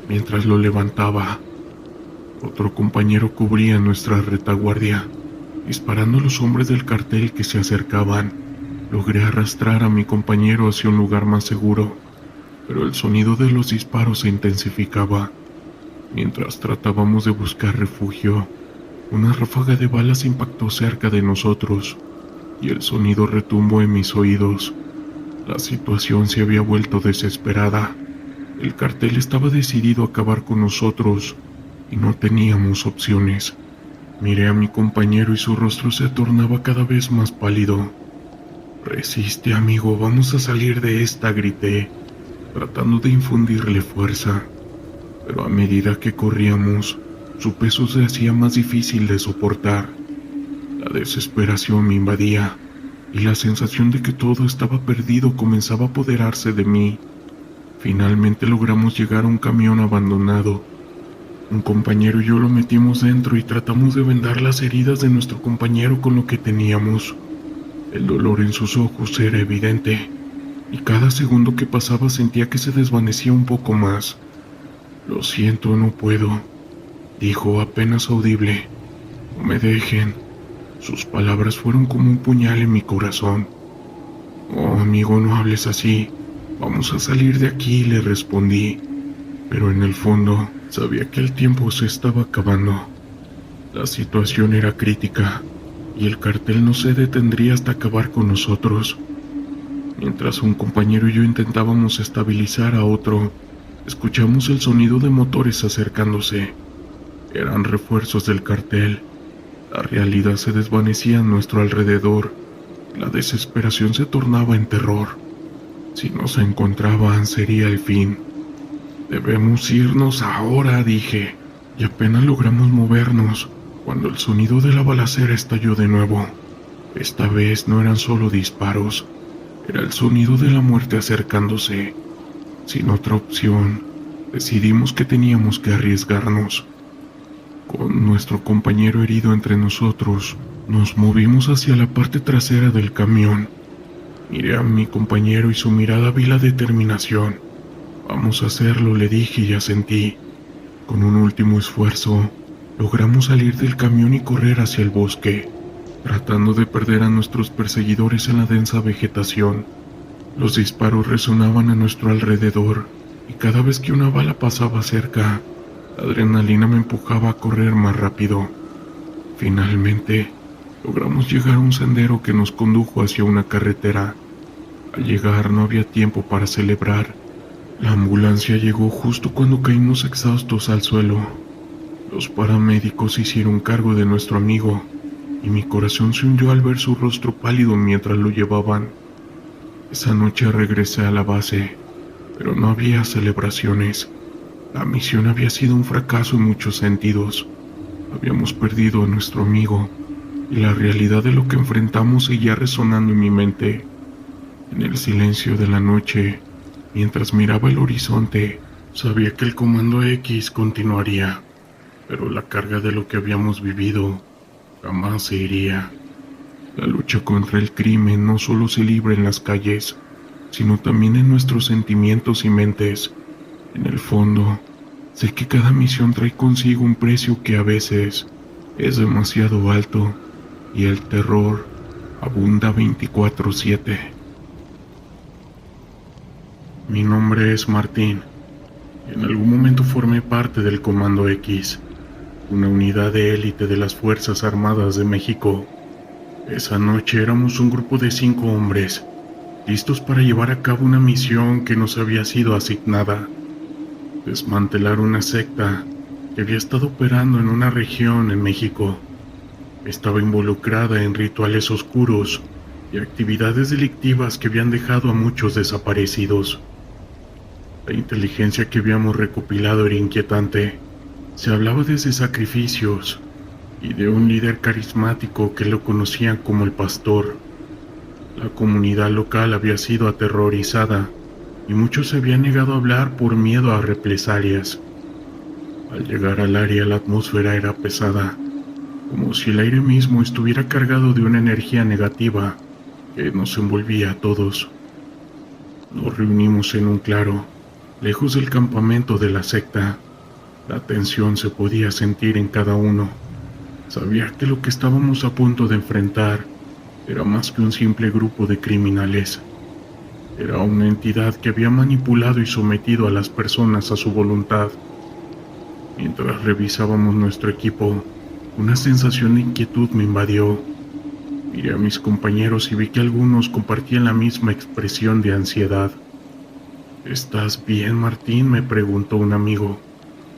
mientras lo levantaba. Otro compañero cubría nuestra retaguardia. Disparando a los hombres del cartel que se acercaban, logré arrastrar a mi compañero hacia un lugar más seguro, pero el sonido de los disparos se intensificaba. Mientras tratábamos de buscar refugio, una ráfaga de balas impactó cerca de nosotros y el sonido retumbó en mis oídos. La situación se había vuelto desesperada. El cartel estaba decidido a acabar con nosotros y no teníamos opciones. Miré a mi compañero y su rostro se tornaba cada vez más pálido. «Resiste, amigo, vamos a salir de esta», grité, tratando de infundirle fuerza. Pero a medida que corríamos, su peso se hacía más difícil de soportar. La desesperación me invadía y la sensación de que todo estaba perdido comenzaba a apoderarse de mí. Finalmente logramos llegar a un camión abandonado. Un compañero y yo lo metimos dentro y tratamos de vendar las heridas de nuestro compañero con lo que teníamos. El dolor en sus ojos era evidente, y cada segundo que pasaba sentía que se desvanecía un poco más. «Lo siento, no puedo», dijo apenas audible. «No me dejen». Sus palabras fueron como un puñal en mi corazón. «Oh, amigo, no hables así. Vamos a salir de aquí», le respondí. Pero en el fondo sabía que el tiempo se estaba acabando. La situación era crítica y el cartel no se detendría hasta acabar con nosotros. Mientras un compañero y yo intentábamos estabilizar a otro, escuchamos el sonido de motores acercándose. Eran refuerzos del cartel. La realidad se desvanecía a nuestro alrededor. La desesperación se tornaba en terror. Si nos encontraban, sería el fin. «Debemos irnos ahora», dije, y apenas logramos movernos, cuando el sonido de la balacera estalló de nuevo. Esta vez no eran solo disparos, era el sonido de la muerte acercándose. Sin otra opción, decidimos que teníamos que arriesgarnos. Con nuestro compañero herido entre nosotros, nos movimos hacia la parte trasera del camión. Miré a mi compañero y su mirada vi la determinación. Vamos a hacerlo, le dije y asentí. Con un último esfuerzo, logramos salir del camión y correr hacia el bosque, tratando de perder a nuestros perseguidores en la densa vegetación. Los disparos resonaban a nuestro alrededor, y cada vez que una bala pasaba cerca, la adrenalina me empujaba a correr más rápido. Finalmente, logramos llegar a un sendero que nos condujo hacia una carretera. Al llegar no había tiempo para celebrar. La ambulancia llegó justo cuando caímos exhaustos al suelo. Los paramédicos se hicieron cargo de nuestro amigo, y mi corazón se hundió al ver su rostro pálido mientras lo llevaban. Esa noche regresé a la base, pero no había celebraciones. La misión había sido un fracaso en muchos sentidos. Habíamos perdido a nuestro amigo, y la realidad de lo que enfrentamos seguía resonando en mi mente. En el silencio de la noche, mientras miraba el horizonte, sabía que el Comando X continuaría, pero la carga de lo que habíamos vivido jamás se iría. La lucha contra el crimen no solo se libra en las calles, sino también en nuestros sentimientos y mentes. En el fondo, sé que cada misión trae consigo un precio que a veces es demasiado alto, y el terror abunda 24/7. Mi nombre es Martín. En algún momento formé parte del Comando X, una unidad de élite de las Fuerzas Armadas de México. Esa noche éramos un grupo de 5 hombres, listos para llevar a cabo una misión que nos había sido asignada: desmantelar una secta que había estado operando en una región en México. Estaba involucrada en rituales oscuros y actividades delictivas que habían dejado a muchos desaparecidos. La inteligencia que habíamos recopilado era inquietante. Se hablaba desde sacrificios y de un líder carismático que lo conocían como el Pastor. La comunidad local había sido aterrorizada y muchos se habían negado a hablar por miedo a represalias. Al llegar al área, la atmósfera era pesada, como si el aire mismo estuviera cargado de una energía negativa que nos envolvía a todos. Nos reunimos en un claro, lejos del campamento de la secta. La tensión se podía sentir en cada uno. Sabía que lo que estábamos a punto de enfrentar era más que un simple grupo de criminales. Era una entidad que había manipulado y sometido a las personas a su voluntad. Mientras revisábamos nuestro equipo, una sensación de inquietud me invadió. Miré a mis compañeros y vi que algunos compartían la misma expresión de ansiedad. ¿Estás bien, Martín?, me preguntó un amigo,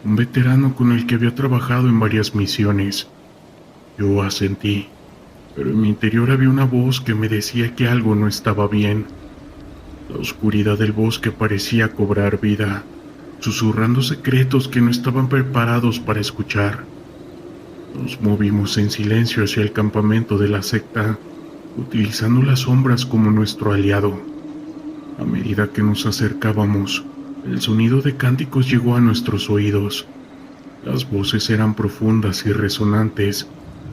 un veterano con el que había trabajado en varias misiones. Yo asentí, pero en mi interior había una voz que me decía que algo no estaba bien. La oscuridad del bosque parecía cobrar vida, susurrando secretos que no estaban preparados para escuchar. Nos movimos en silencio hacia el campamento de la secta, utilizando las sombras como nuestro aliado. A medida que nos acercábamos, el sonido de cánticos llegó a nuestros oídos. Las voces eran profundas y resonantes,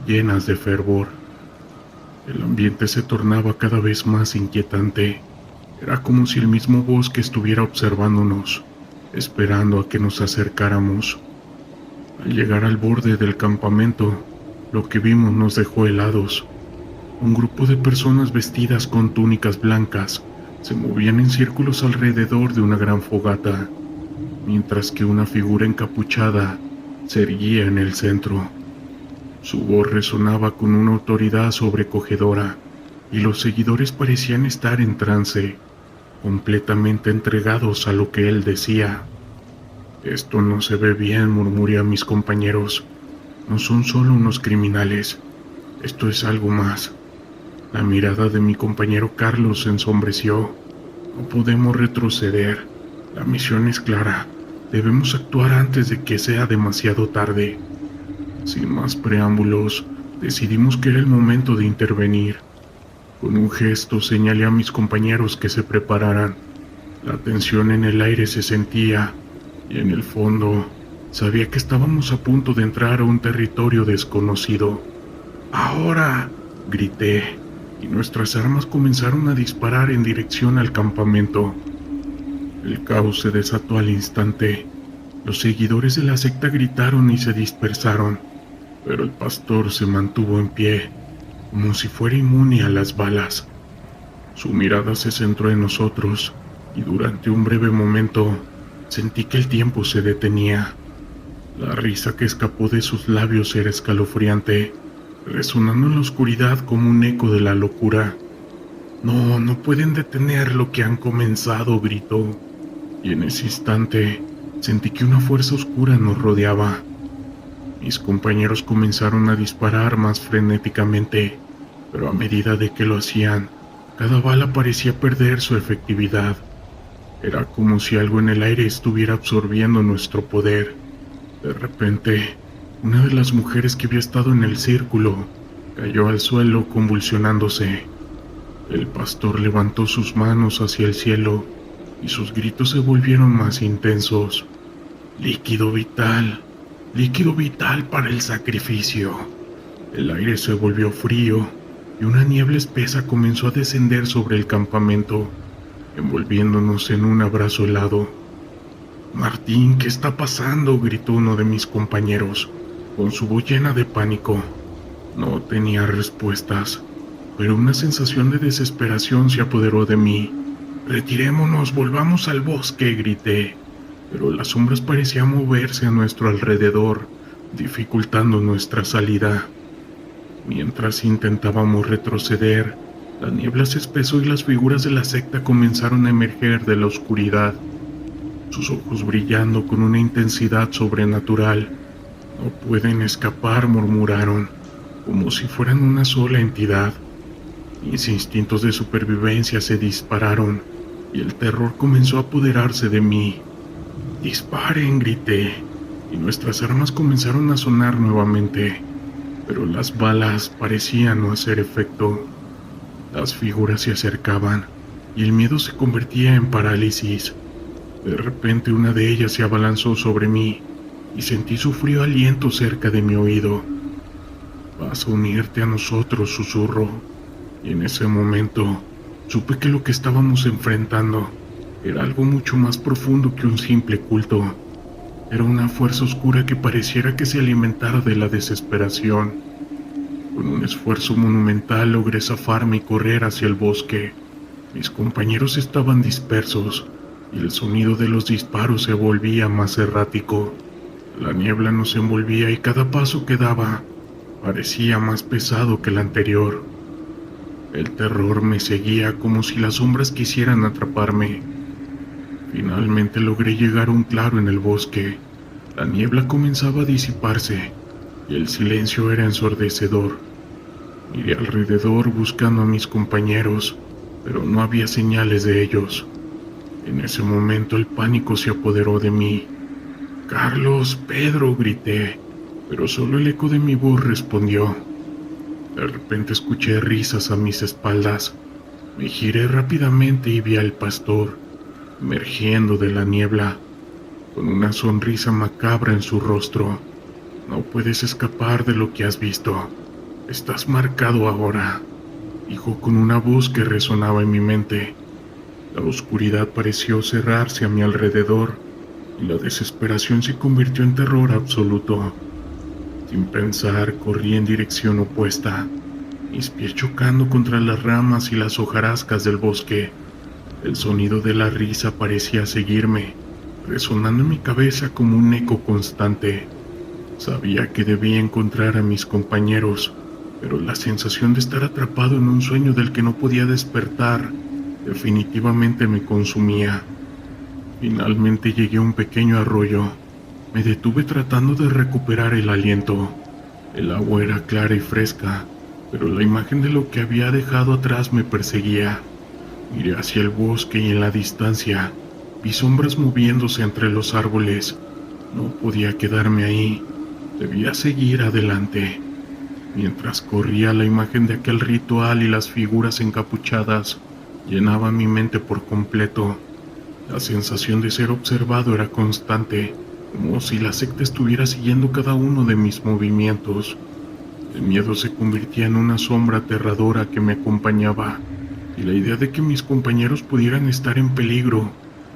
llenas de fervor. El ambiente se tornaba cada vez más inquietante. Era como si el mismo bosque estuviera observándonos, esperando a que nos acercáramos. Al llegar al borde del campamento, lo que vimos nos dejó helados. Un grupo de personas vestidas con túnicas blancas se movían en círculos alrededor de una gran fogata, mientras que una figura encapuchada se erguía en el centro. Su voz resonaba con una autoridad sobrecogedora, y los seguidores parecían estar en trance, completamente entregados a lo que él decía. «Esto no se ve bien», murmuré a mis compañeros. «No son solo unos criminales, esto es algo más». La mirada de mi compañero Carlos se ensombreció. «No podemos retroceder. La misión es clara. Debemos actuar antes de que sea demasiado tarde». Sin más preámbulos, decidimos que era el momento de intervenir. Con un gesto señalé a mis compañeros que se prepararan. La tensión en el aire se sentía, y en el fondo sabía que estábamos a punto de entrar a un territorio desconocido. ¡Ahora!, grité, y nuestras armas comenzaron a disparar en dirección al campamento. El caos se desató al instante. Los seguidores de la secta gritaron y se dispersaron, pero el pastor se mantuvo en pie, como si fuera inmune a las balas. Su mirada se centró en nosotros, y durante un breve momento sentí que el tiempo se detenía. La risa que escapó de sus labios era escalofriante, resonando en la oscuridad como un eco de la locura. No, no pueden detener lo que han comenzado, gritó. Y en ese instante sentí que una fuerza oscura nos rodeaba. Mis compañeros comenzaron a disparar más frenéticamente, pero a medida de que lo hacían, cada bala parecía perder su efectividad. Era como si algo en el aire estuviera absorbiendo nuestro poder. De repente, una de las mujeres que había estado en el círculo cayó al suelo convulsionándose. El pastor levantó sus manos hacia el cielo y sus gritos se volvieron más intensos. Líquido vital para el sacrificio. El aire se volvió frío y una niebla espesa comenzó a descender sobre el campamento, envolviéndonos en un abrazo helado. Martín, ¿qué está pasando?, gritó uno de mis compañeros, con su voz llena de pánico. No tenía respuestas, pero una sensación de desesperación se apoderó de mí. Retirémonos, volvamos al bosque, grité, pero las sombras parecían moverse a nuestro alrededor, dificultando nuestra salida. Mientras intentábamos retroceder, la niebla se espesó y las figuras de la secta comenzaron a emerger de la oscuridad, sus ojos brillando con una intensidad sobrenatural. No pueden escapar, murmuraron, como si fueran una sola entidad. Mis instintos de supervivencia se dispararon y el terror comenzó a apoderarse de mí. ¡Disparen!, grité, y nuestras armas comenzaron a sonar nuevamente, pero las balas parecían no hacer efecto. Las figuras se acercaban y el miedo se convertía en parálisis. De repente una de ellas se abalanzó sobre mí y sentí su frío aliento cerca de mi oído. «Vas a unirte a nosotros», susurró, y en ese momento supe que lo que estábamos enfrentando era algo mucho más profundo que un simple culto. Era una fuerza oscura que pareciera que se alimentara de la desesperación. Con un esfuerzo monumental logré zafarme y correr hacia el bosque. Mis compañeros estaban dispersos y el sonido de los disparos se volvía más errático. La niebla nos envolvía y cada paso que daba parecía más pesado que el anterior. El terror me seguía como si las sombras quisieran atraparme. Finalmente logré llegar a un claro en el bosque. La niebla comenzaba a disiparse y el silencio era ensordecedor. Miré alrededor buscando a mis compañeros, pero no había señales de ellos. En ese momento el pánico se apoderó de mí. «Carlos, Pedro», grité, pero solo el eco de mi voz respondió. De repente escuché risas a mis espaldas. Me giré rápidamente y vi al pastor emergiendo de la niebla, con una sonrisa macabra en su rostro. «No puedes escapar de lo que has visto. Estás marcado ahora», dijo con una voz que resonaba en mi mente. La oscuridad pareció cerrarse a mi alrededor y la desesperación se convirtió en terror absoluto. Sin pensar, corrí en dirección opuesta, mis pies chocando contra las ramas y las hojarascas del bosque. El sonido de la risa parecía seguirme, resonando en mi cabeza como un eco constante. Sabía que debía encontrar a mis compañeros, pero la sensación de estar atrapado en un sueño del que no podía despertar definitivamente me consumía. Finalmente llegué a un pequeño arroyo. Me detuve tratando de recuperar el aliento. El agua era clara y fresca, pero la imagen de lo que había dejado atrás me perseguía. Miré hacia el bosque y en la distancia vi sombras moviéndose entre los árboles. No podía quedarme ahí. Debía seguir adelante. Mientras corría, la imagen de aquel ritual y las figuras encapuchadas llenaban mi mente por completo. La sensación de ser observado era constante, como si la secta estuviera siguiendo cada uno de mis movimientos. El miedo se convertía en una sombra aterradora que me acompañaba, y la idea de que mis compañeros pudieran estar en peligro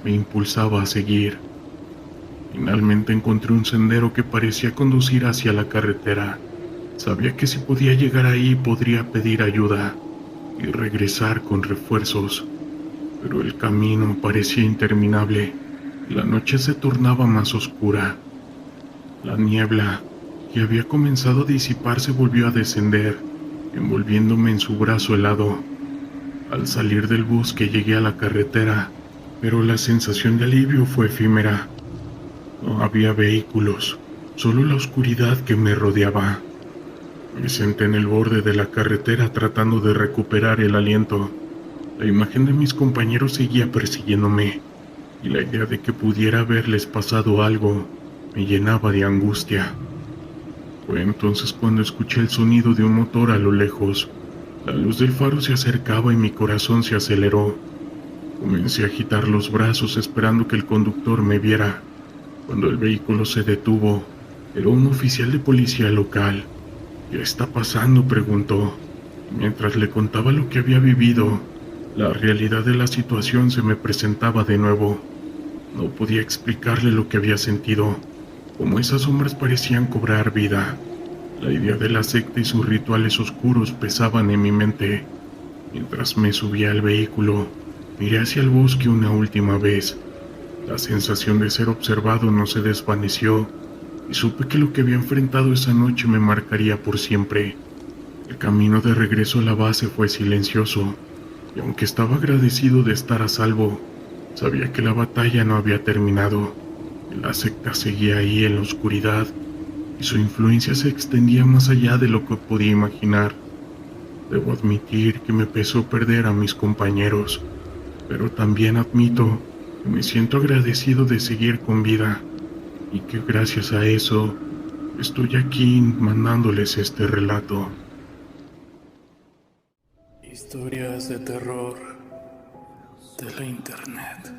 me impulsaba a seguir. Finalmente encontré un sendero que parecía conducir hacia la carretera. Sabía que si podía llegar ahí podría pedir ayuda y regresar con refuerzos, pero el camino parecía interminable y la noche se tornaba más oscura. La niebla, que había comenzado a disiparse, volvió a descender, envolviéndome en su brazo helado. Al salir del bosque llegué a la carretera, pero la sensación de alivio fue efímera. No había vehículos, solo la oscuridad que me rodeaba. Me senté en el borde de la carretera tratando de recuperar el aliento. La imagen de mis compañeros seguía persiguiéndome, y la idea de que pudiera haberles pasado algo me llenaba de angustia. Fue entonces cuando escuché el sonido de un motor a lo lejos. La luz del faro se acercaba y mi corazón se aceleró. Comencé a agitar los brazos esperando que el conductor me viera. Cuando el vehículo se detuvo, era un oficial de policía local. «¿Qué está pasando?», preguntó. Mientras le contaba lo que había vivido, la realidad de la situación se me presentaba de nuevo. No podía explicarle lo que había sentido, como esas sombras parecían cobrar vida. La idea de la secta y sus rituales oscuros pesaban en mi mente. Mientras me subía al vehículo, miré hacia el bosque una última vez. La sensación de ser observado no se desvaneció, y supe que lo que había enfrentado esa noche me marcaría por siempre. El camino de regreso a la base fue silencioso, y aunque estaba agradecido de estar a salvo, sabía que la batalla no había terminado. La secta seguía ahí en la oscuridad, y su influencia se extendía más allá de lo que podía imaginar. Debo admitir que me pesó perder a mis compañeros, pero también admito que me siento agradecido de seguir con vida, y que gracias a eso estoy aquí mandándoles este relato. Historias de terror de la internet.